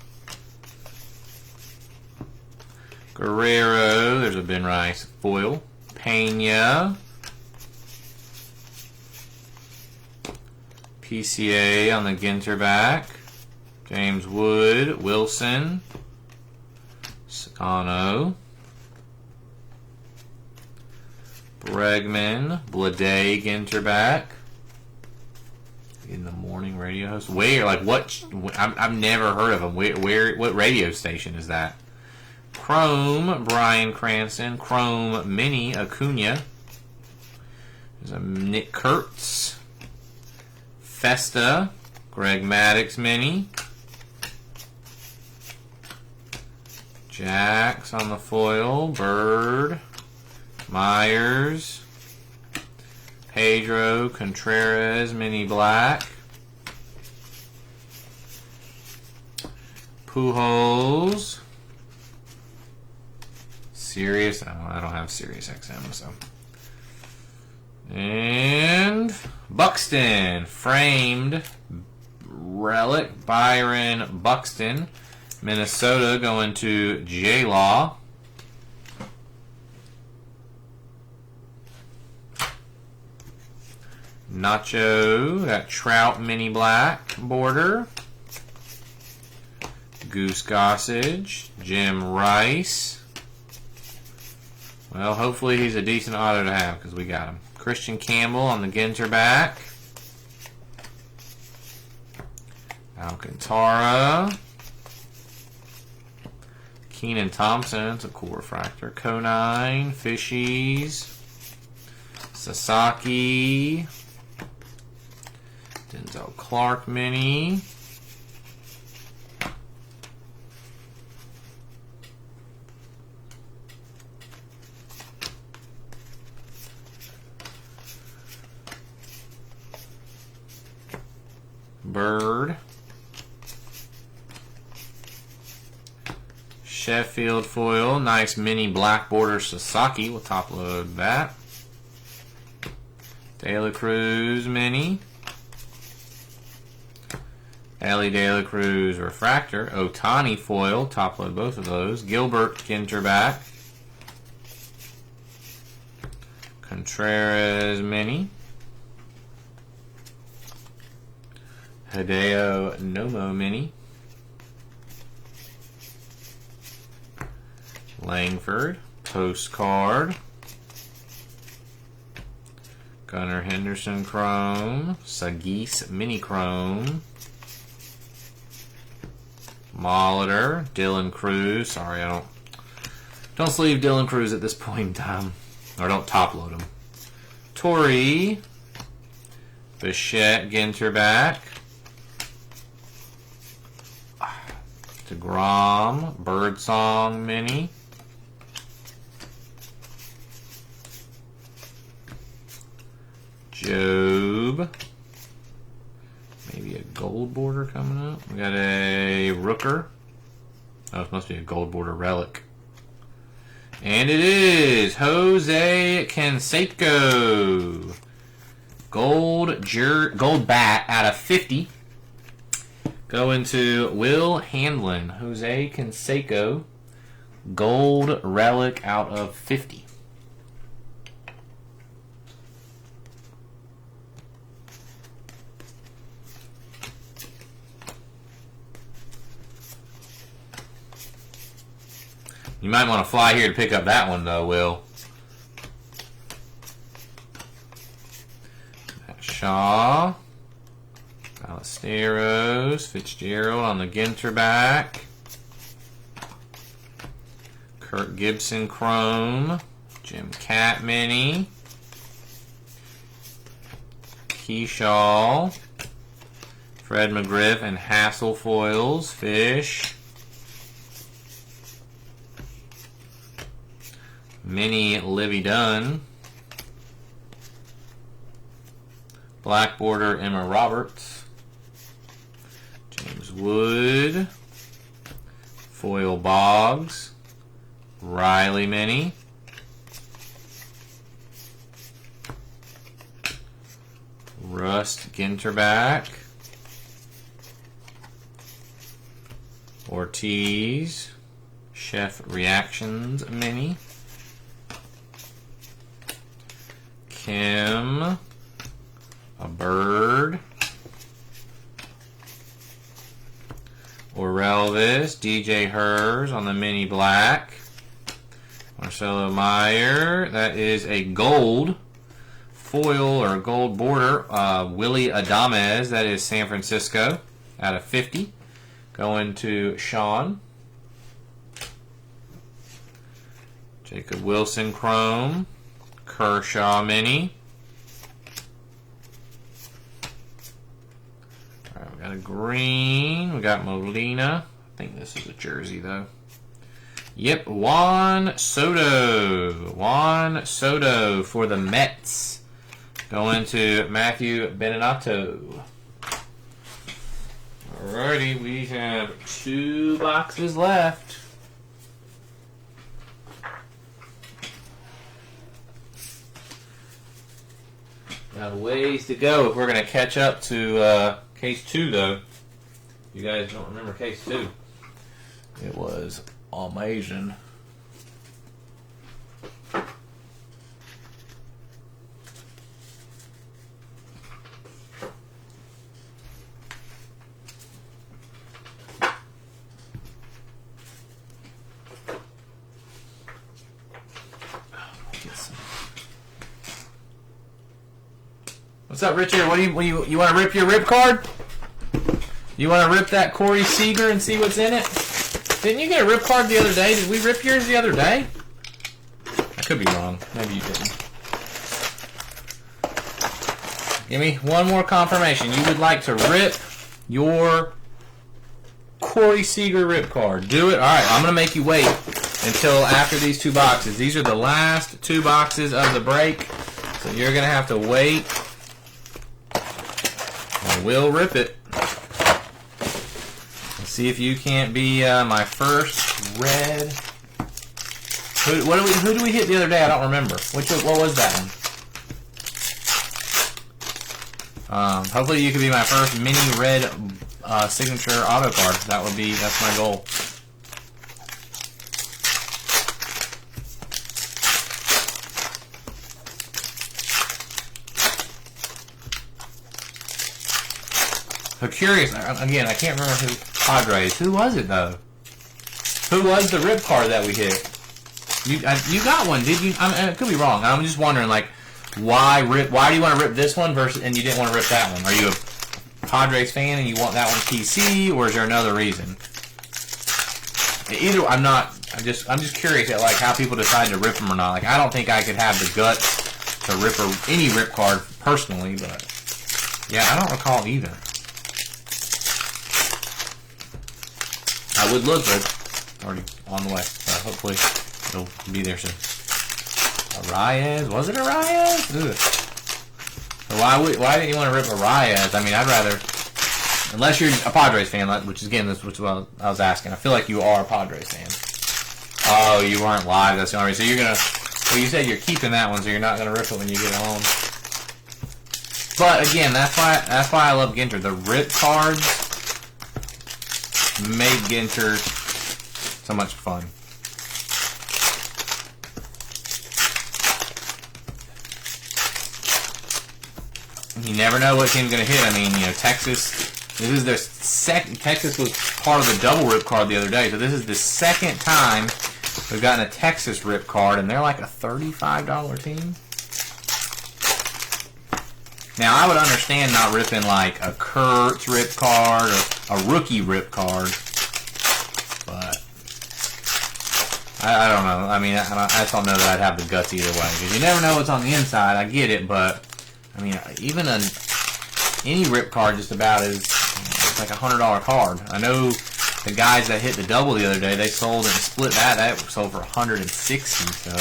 Guerrero, there's a Ben Rice foil. Pena. PCA on the Ginter back. James Wood, Wilson, Scano, Bregman, Blade Ginter back. In the morning radio host. Where? Like what? I've never heard of him. Where? What radio station is that? Chrome, Brian Cranston. Chrome Mini, Acuna. There's a Nick Kurtz. Festa, Greg Maddux Mini. Jax on the foil. Bird. Myers. Pedro Contreras Mini Black. Pujols. Sirius. Oh, I don't have Sirius XM, so. And Buxton. Framed relic. Byron Buxton. Minnesota going to J-Law. Nacho. Got Trout Mini Black border. Goose Gossage. Jim Rice. Well, hopefully he's a decent auto to have because we got him. Christian Campbell on the Ginter back. Alcantara. Keenan Thompson. It's a cool refractor. Conine. Fishies. Sasaki. Denzel Clark Mini. Bird. Sheffield foil. Nice mini black border Sasaki. We'll top load that. De La Cruz mini. Ellie De La Cruz refractor. Otani foil. Top load both of those. Gilbert Ginter back. Contreras mini. Hideo Nomo mini. Langford postcard. Gunnar Henderson chrome. Sagis mini chrome. Molitor. Dylan Cruz. Sorry, I don't sleeve Dylan Cruz at this point in time. Or don't top load him. Torrey. Bichette Ginter back. DeGrom, Birdsong Mini. Job. Maybe a gold border coming up. We got a Rooker. Oh, it must be a gold border relic. And it is Jose Canseco. Gold bat out of 50. Going to Will Handlin. Jose Canseco. Gold relic out of 50. You might want to fly here to pick up that one, though, Will. Shaw. Ballesteros. Fitzgerald on the Ginter back. Kirk Gibson chrome. Jim Cat mini. Keyshaw. Fred McGriff and Hassel foils. Fish. Mini Livy Dunn. Black border Emma Roberts. James Wood. Foil Boggs. Riley Mini. Rust Ginterback. Ortiz. Chef Reactions Mini. Kim, a bird, Orelvis, DJ Hers on the mini black, Marcelo Meyer, that is a gold foil or gold border, Willie Adames, that is San Francisco, out of 50, going to Sean. Jacob Wilson Chrome. Kershaw Mini. Alright, we got a green. We got Molina. I think this is a jersey though. Yep, Juan Soto. Juan Soto for the Mets. Going to Matthew Beninatto. Alrighty, we have 2 boxes left. Got a ways to go if we're going to catch up to case 2, though. You guys don't remember case 2. It was amazing. What's up, Richard? What do you want to rip your rip card? You want to rip that Corey Seager and see what's in it? Didn't you get a rip card the other day? Did we rip yours the other day? I could be wrong. Maybe you didn't. Give me one more confirmation. You would like to rip your Corey Seager rip card. Do it. All right, I'm going to make you wait until after these 2 boxes. These are the last 2 boxes of the break. So you're going to have to wait. I will rip it. Let's see if you can't be my first red. Who do we hit the other day? I don't remember. What was that one? Hopefully you can be my first mini red signature auto card. That's my goal. So curious, again, I can't remember who Padres. Who was it though? Who was the rip card that we hit? You got one, did you? I could be wrong. I'm just wondering, like, why do you want to rip this one and you didn't want to rip that one? Are you a Padres fan and you want that one PC, or is there another reason? Either I'm just curious at like how people decide to rip them or not. Like, I don't think I could have the guts to rip any rip card personally, but yeah, I don't recall either. I would look, but already on the way. So hopefully it'll be there soon. Arias? Was it Arias? Ugh. So why didn't you want to rip Arias? I mean, I'd rather, unless you're a Padres fan, which is again, which what I was asking. I feel like you are a Padres fan. Oh, you weren't live. That's the only reason. So you're gonna. Well, you said you're keeping that one, so you're not gonna rip it when you get home. But again, that's why I love Ginter. The rip cards made Ginter so much fun. You never know what team's going to hit. I mean, you know, Texas. This is their second. Texas was part of the double rip card the other day, so this is the second time we've gotten a Texas rip card, and they're like a $35 team. Now, I would understand not ripping like a Kurtz rip card or a rookie rip card, but I don't know. I mean, I just don't know that I'd have the guts either way, because you never know what's on the inside. I get it, but I mean, even any rip card just about is, it's like a $100 card. I know the guys that hit the double the other day, they sold and split that. That sold for $160. So.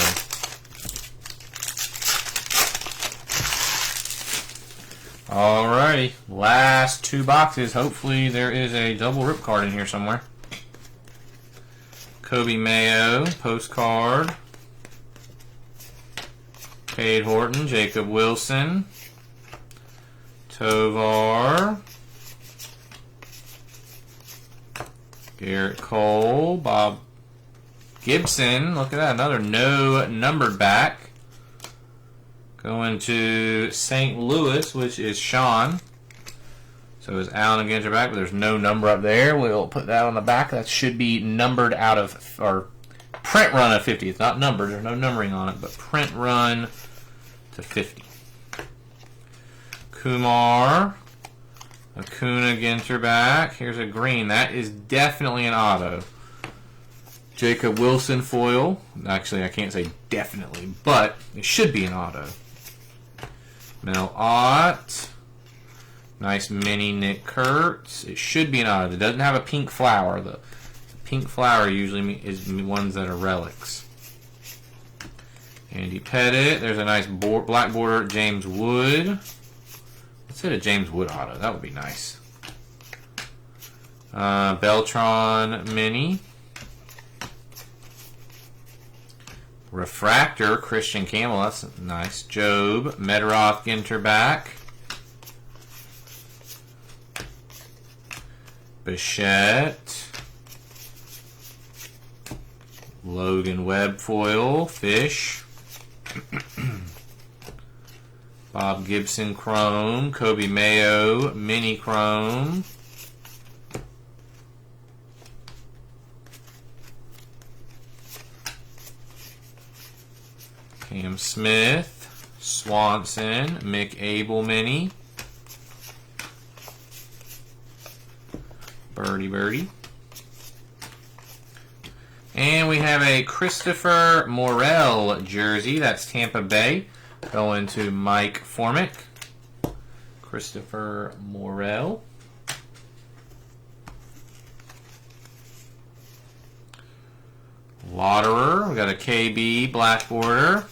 Alrighty, last 2 boxes. Hopefully there is a double rip card in here somewhere. Kobe Mayo, postcard. Cade Horton, Jacob Wilson. Tovar. Garrett Cole, Bob Gibson. Look at that, another no numbered back. Going to St. Louis, which is Sean. So it's Allen against your back, but there's no number up there. We'll put that on the back. That should be numbered out of, or print run of 50. It's not numbered. There's no numbering on it, but print run to 50. Kumar. Acuna Ginter back. Here's a green. That is definitely an auto. Jacob Wilson foil. Actually, I can't say definitely, but it should be an auto. Mel Ott. Nice mini Nick Kurtz. It should be an auto. It doesn't have a pink flower. The pink flower usually is ones that are relics. Andy Pettit. There's a nice black border James Wood. Let's hit a James Wood auto. That would be nice. Beltron mini. Refractor Christian Campbell. That's nice. Job. Meteroth Ginter back. Bichette. Logan Webb foil. Fish. Bob Gibson chrome. Kobe Mayo mini chrome. Cam Smith. Swanson. Mick Abel mini. Birdie. And we have a Christopher Morel jersey. That's Tampa Bay. Going to Mike Formick. Christopher Morel. Lauderer. We got a KB black border.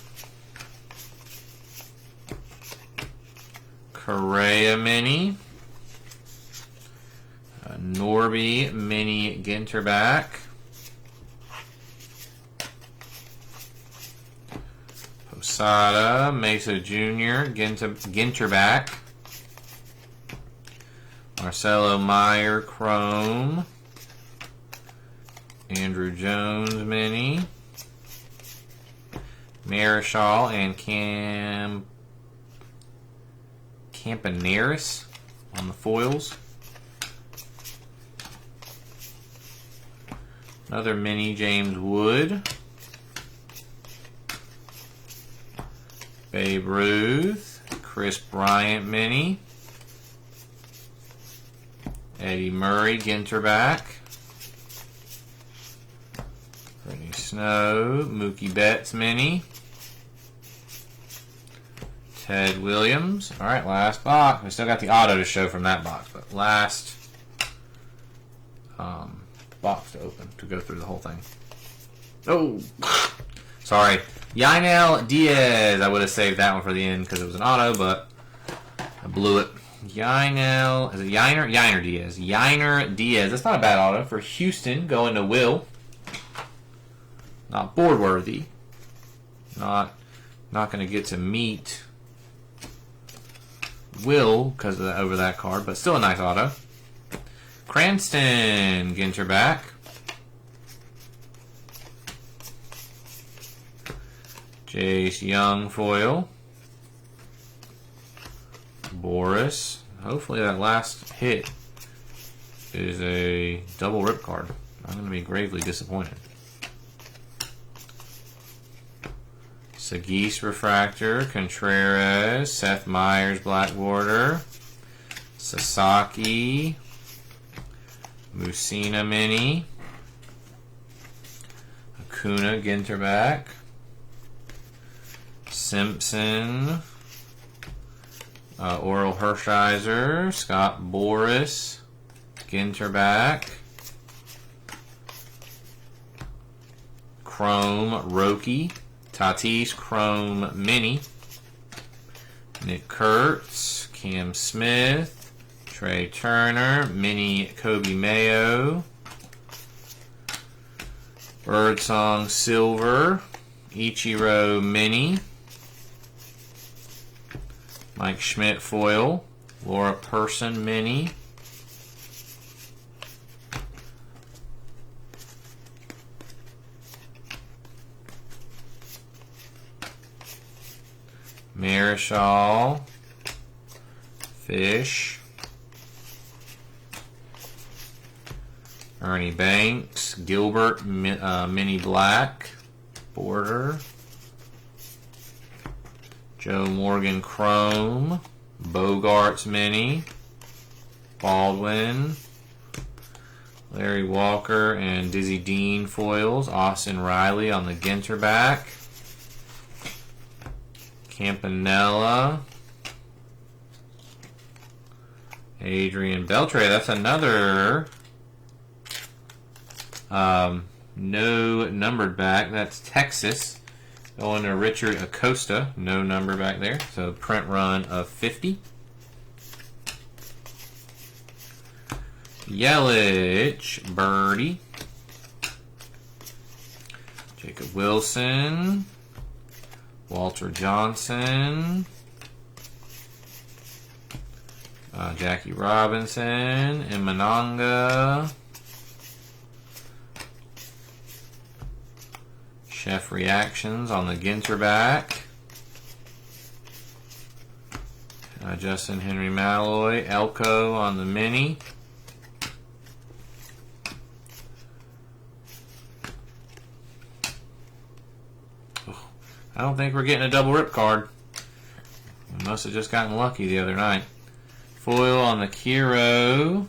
Correa mini. Norby mini Ginter back. Posada, Mesa Jr., Ginter back. Marcelo Meyer chrome. Andrew Jones mini. Marichal and Campaneris on the foils. Another mini James Wood. Babe Ruth. Chris Bryant mini. Eddie Murray Ginter back. Brittany Snow. Mookie Betts mini. Ted Williams. Alright, last box. We still got the auto to show from that box, but last box to open to go through the whole thing. Oh, sorry. Yainel Diaz. I would have saved that one for the end because it was an auto, but I blew it. Yainel. Is it Yainer? Yainer Diaz. Yainer Diaz. That's not a bad auto for Houston going to Will. Not board worthy. Not going to get to meet Will because of over that card, but still a nice auto. Cranston Ginter back. Jace Young foil. Boris. Hopefully that last hit is a double rip card. I'm going to be gravely disappointed. Sagis refractor. Contreras. Seth Meyers black border. Sasaki. Musina mini. Acuna Ginter back. Simpson. Oral Hershiser. Scott Boris. Ginter back. Chrome Roki. Tatis Chrome mini. Nick Kurtz. Cam Smith. Trey Turner, mini Kobe Mayo, Birdsong Silver, Ichiro mini, Mike Schmidt foil, Laura Person mini, Marichal, Fish, Ernie Banks, Gilbert mini black border, Joe Morgan chrome, Bogarts mini, Baldwin, Larry Walker and Dizzy Dean foils. Austin Riley on the Ginter back. Campanella. Adrian Beltre. That's another no numbered back. That's Texas. Going to Richard Acosta. No number back there. So print run of 50. Yelich, Birdie. Jacob Wilson. Walter Johnson. Jackie Robinson. Imananga. Chef Reactions on the Ginter back. Justin Henry Malloy. Elko on the mini. I don't think we're getting a double rip card. We must have just gotten lucky the other night. Foil on the Kiro.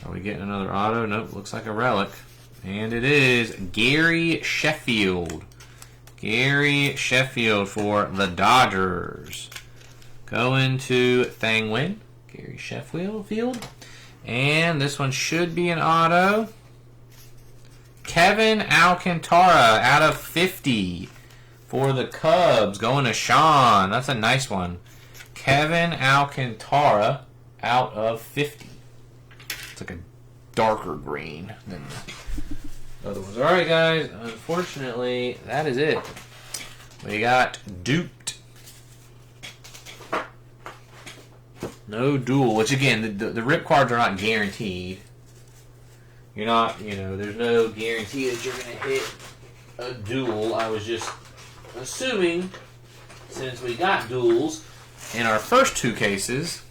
Are we getting another auto? Nope, looks like a relic. And it is Gary Sheffield. Gary Sheffield for the Dodgers. Going to Thang Nguyen. Gary Sheffield. And this one should be an auto. Kevin Alcantara out of 50. For the Cubs, going to Sean. That's a nice one. Kevin Alcantara out of 50. It's like a darker green than the other ones. Alright, guys. Unfortunately, that is it. We got duped. No duel. Which, again, the rip cards are not guaranteed. You're not, there's no guarantee that you're going to hit a duel. I was just assuming, since we got duels in our first two cases,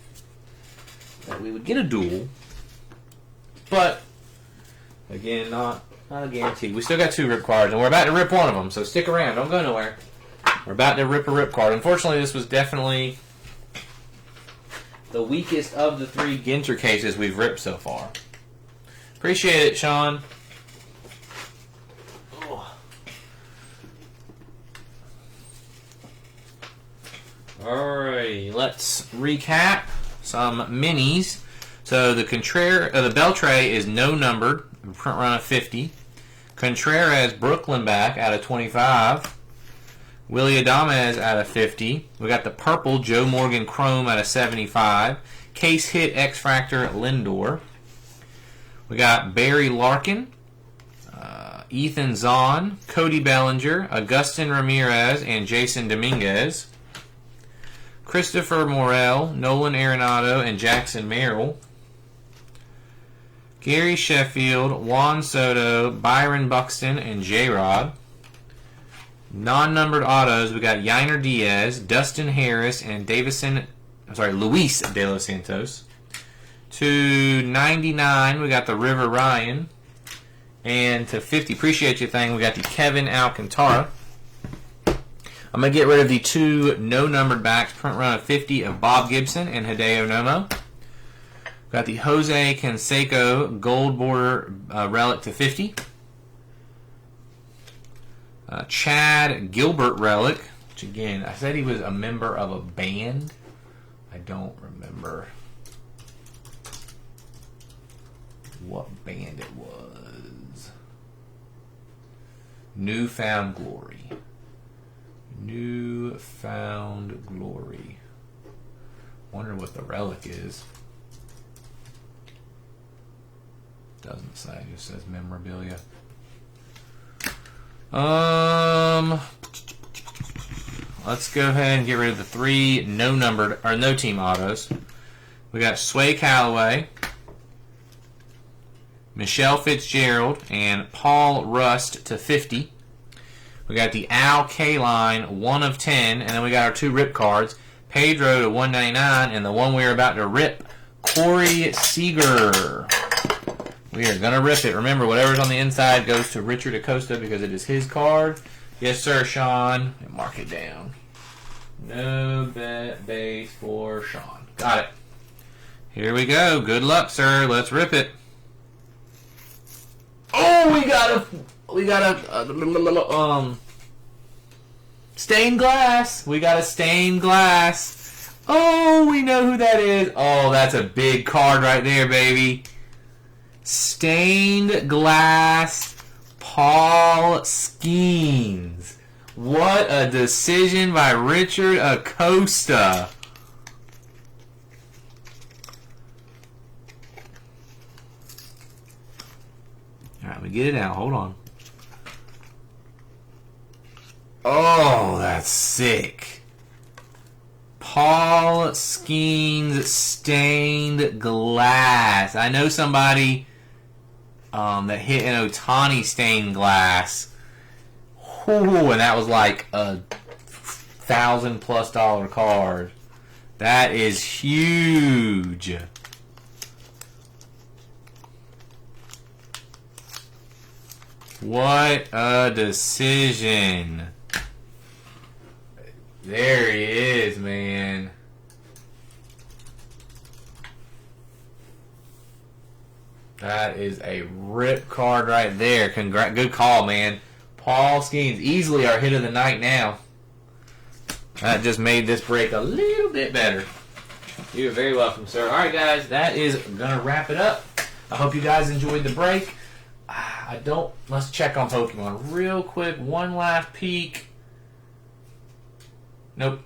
that we would get a duel. But, again, not a guarantee. We still got two rip cards, and we're about to rip one of them, so stick around. Don't go nowhere. We're about to rip a rip card. Unfortunately, this was definitely the weakest of the three Ginter cases we've ripped so far. Appreciate it, Sean. Alrighty, let's recap some minis. So the Beltre is no numbered, print run of 50. Contreras Brooklyn back out of 25. Willie Adames out of 50. We got the purple Joe Morgan Chrome out of 75. Case hit X Fractor Lindor. We got Barry Larkin, Ethan Zahn, Cody Bellinger, Agustin Ramirez, and Jason Dominguez. Christopher Morel, Nolan Arenado, and Jackson Merrill. Gary Sheffield, Juan Soto, Byron Buxton, and J-Rod. Non-numbered autos, we got Yainer Diaz, Dustin Harris, and Luis De Los Santos. To 99, we got the River Ryan. And to 50, appreciate you thing, we got the Kevin Alcantara. I'm going to get rid of the two no-numbered backs, print run of 50 of Bob Gibson and Hideo Nomo. Got the Jose Canseco gold border relic to 50. Chad Gilbert relic, which again, I said he was a member of a band. I don't remember what band it was. Newfound Glory. Newfound Glory. Wonder what the relic is. Doesn't say, it just says memorabilia. Let's go ahead and get rid of the three no team autos. We got Sway Calloway, Michelle Fitzgerald, and Paul Rust to 50. We got the Al K-Line 1 of 10, and then we got our two rip cards, Pedro to 199, and the one we're about to rip, Corey Seager. We are going to rip it. Remember, whatever's on the inside goes to Richard Acosta because it is his card. Yes, sir, Sean. And mark it down. No bet base for Sean. Got it. Here we go. Good luck, sir. Let's rip it. Oh, we got a stained glass. We got a stained glass. Oh, we know who that is. Oh, that's a big card right there, baby. Stained glass, Paul Skeens. What a decision by Richard Acosta. All right, let me get it out. Hold on. Oh, that's sick. Paul Skeens stained glass. I know somebody that hit an Ohtani stained glass. Ooh, and that was like a $1,000+ card. That is huge. What a decision. There he is, man. That is a rip card right there. Good call, man. Paul Skeens, easily our hit of the night now. That just made this break a little bit better. You're very welcome, sir. All right, guys, that is going to wrap it up. I hope you guys enjoyed the break. Let's check on Pokemon real quick. One last peek. Nope.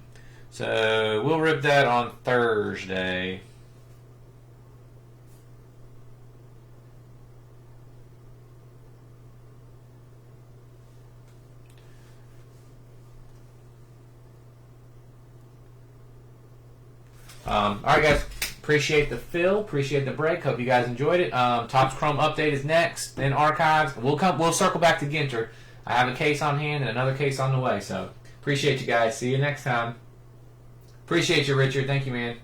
So we'll rip that on Thursday. All right, guys. Appreciate the fill. Appreciate the break. Hope you guys enjoyed it. Topps Chrome update is next. Then archives. We'll circle back to Ginter. I have a case on hand and another case on the way. So appreciate you guys. See you next time. Appreciate you, Richard. Thank you, man.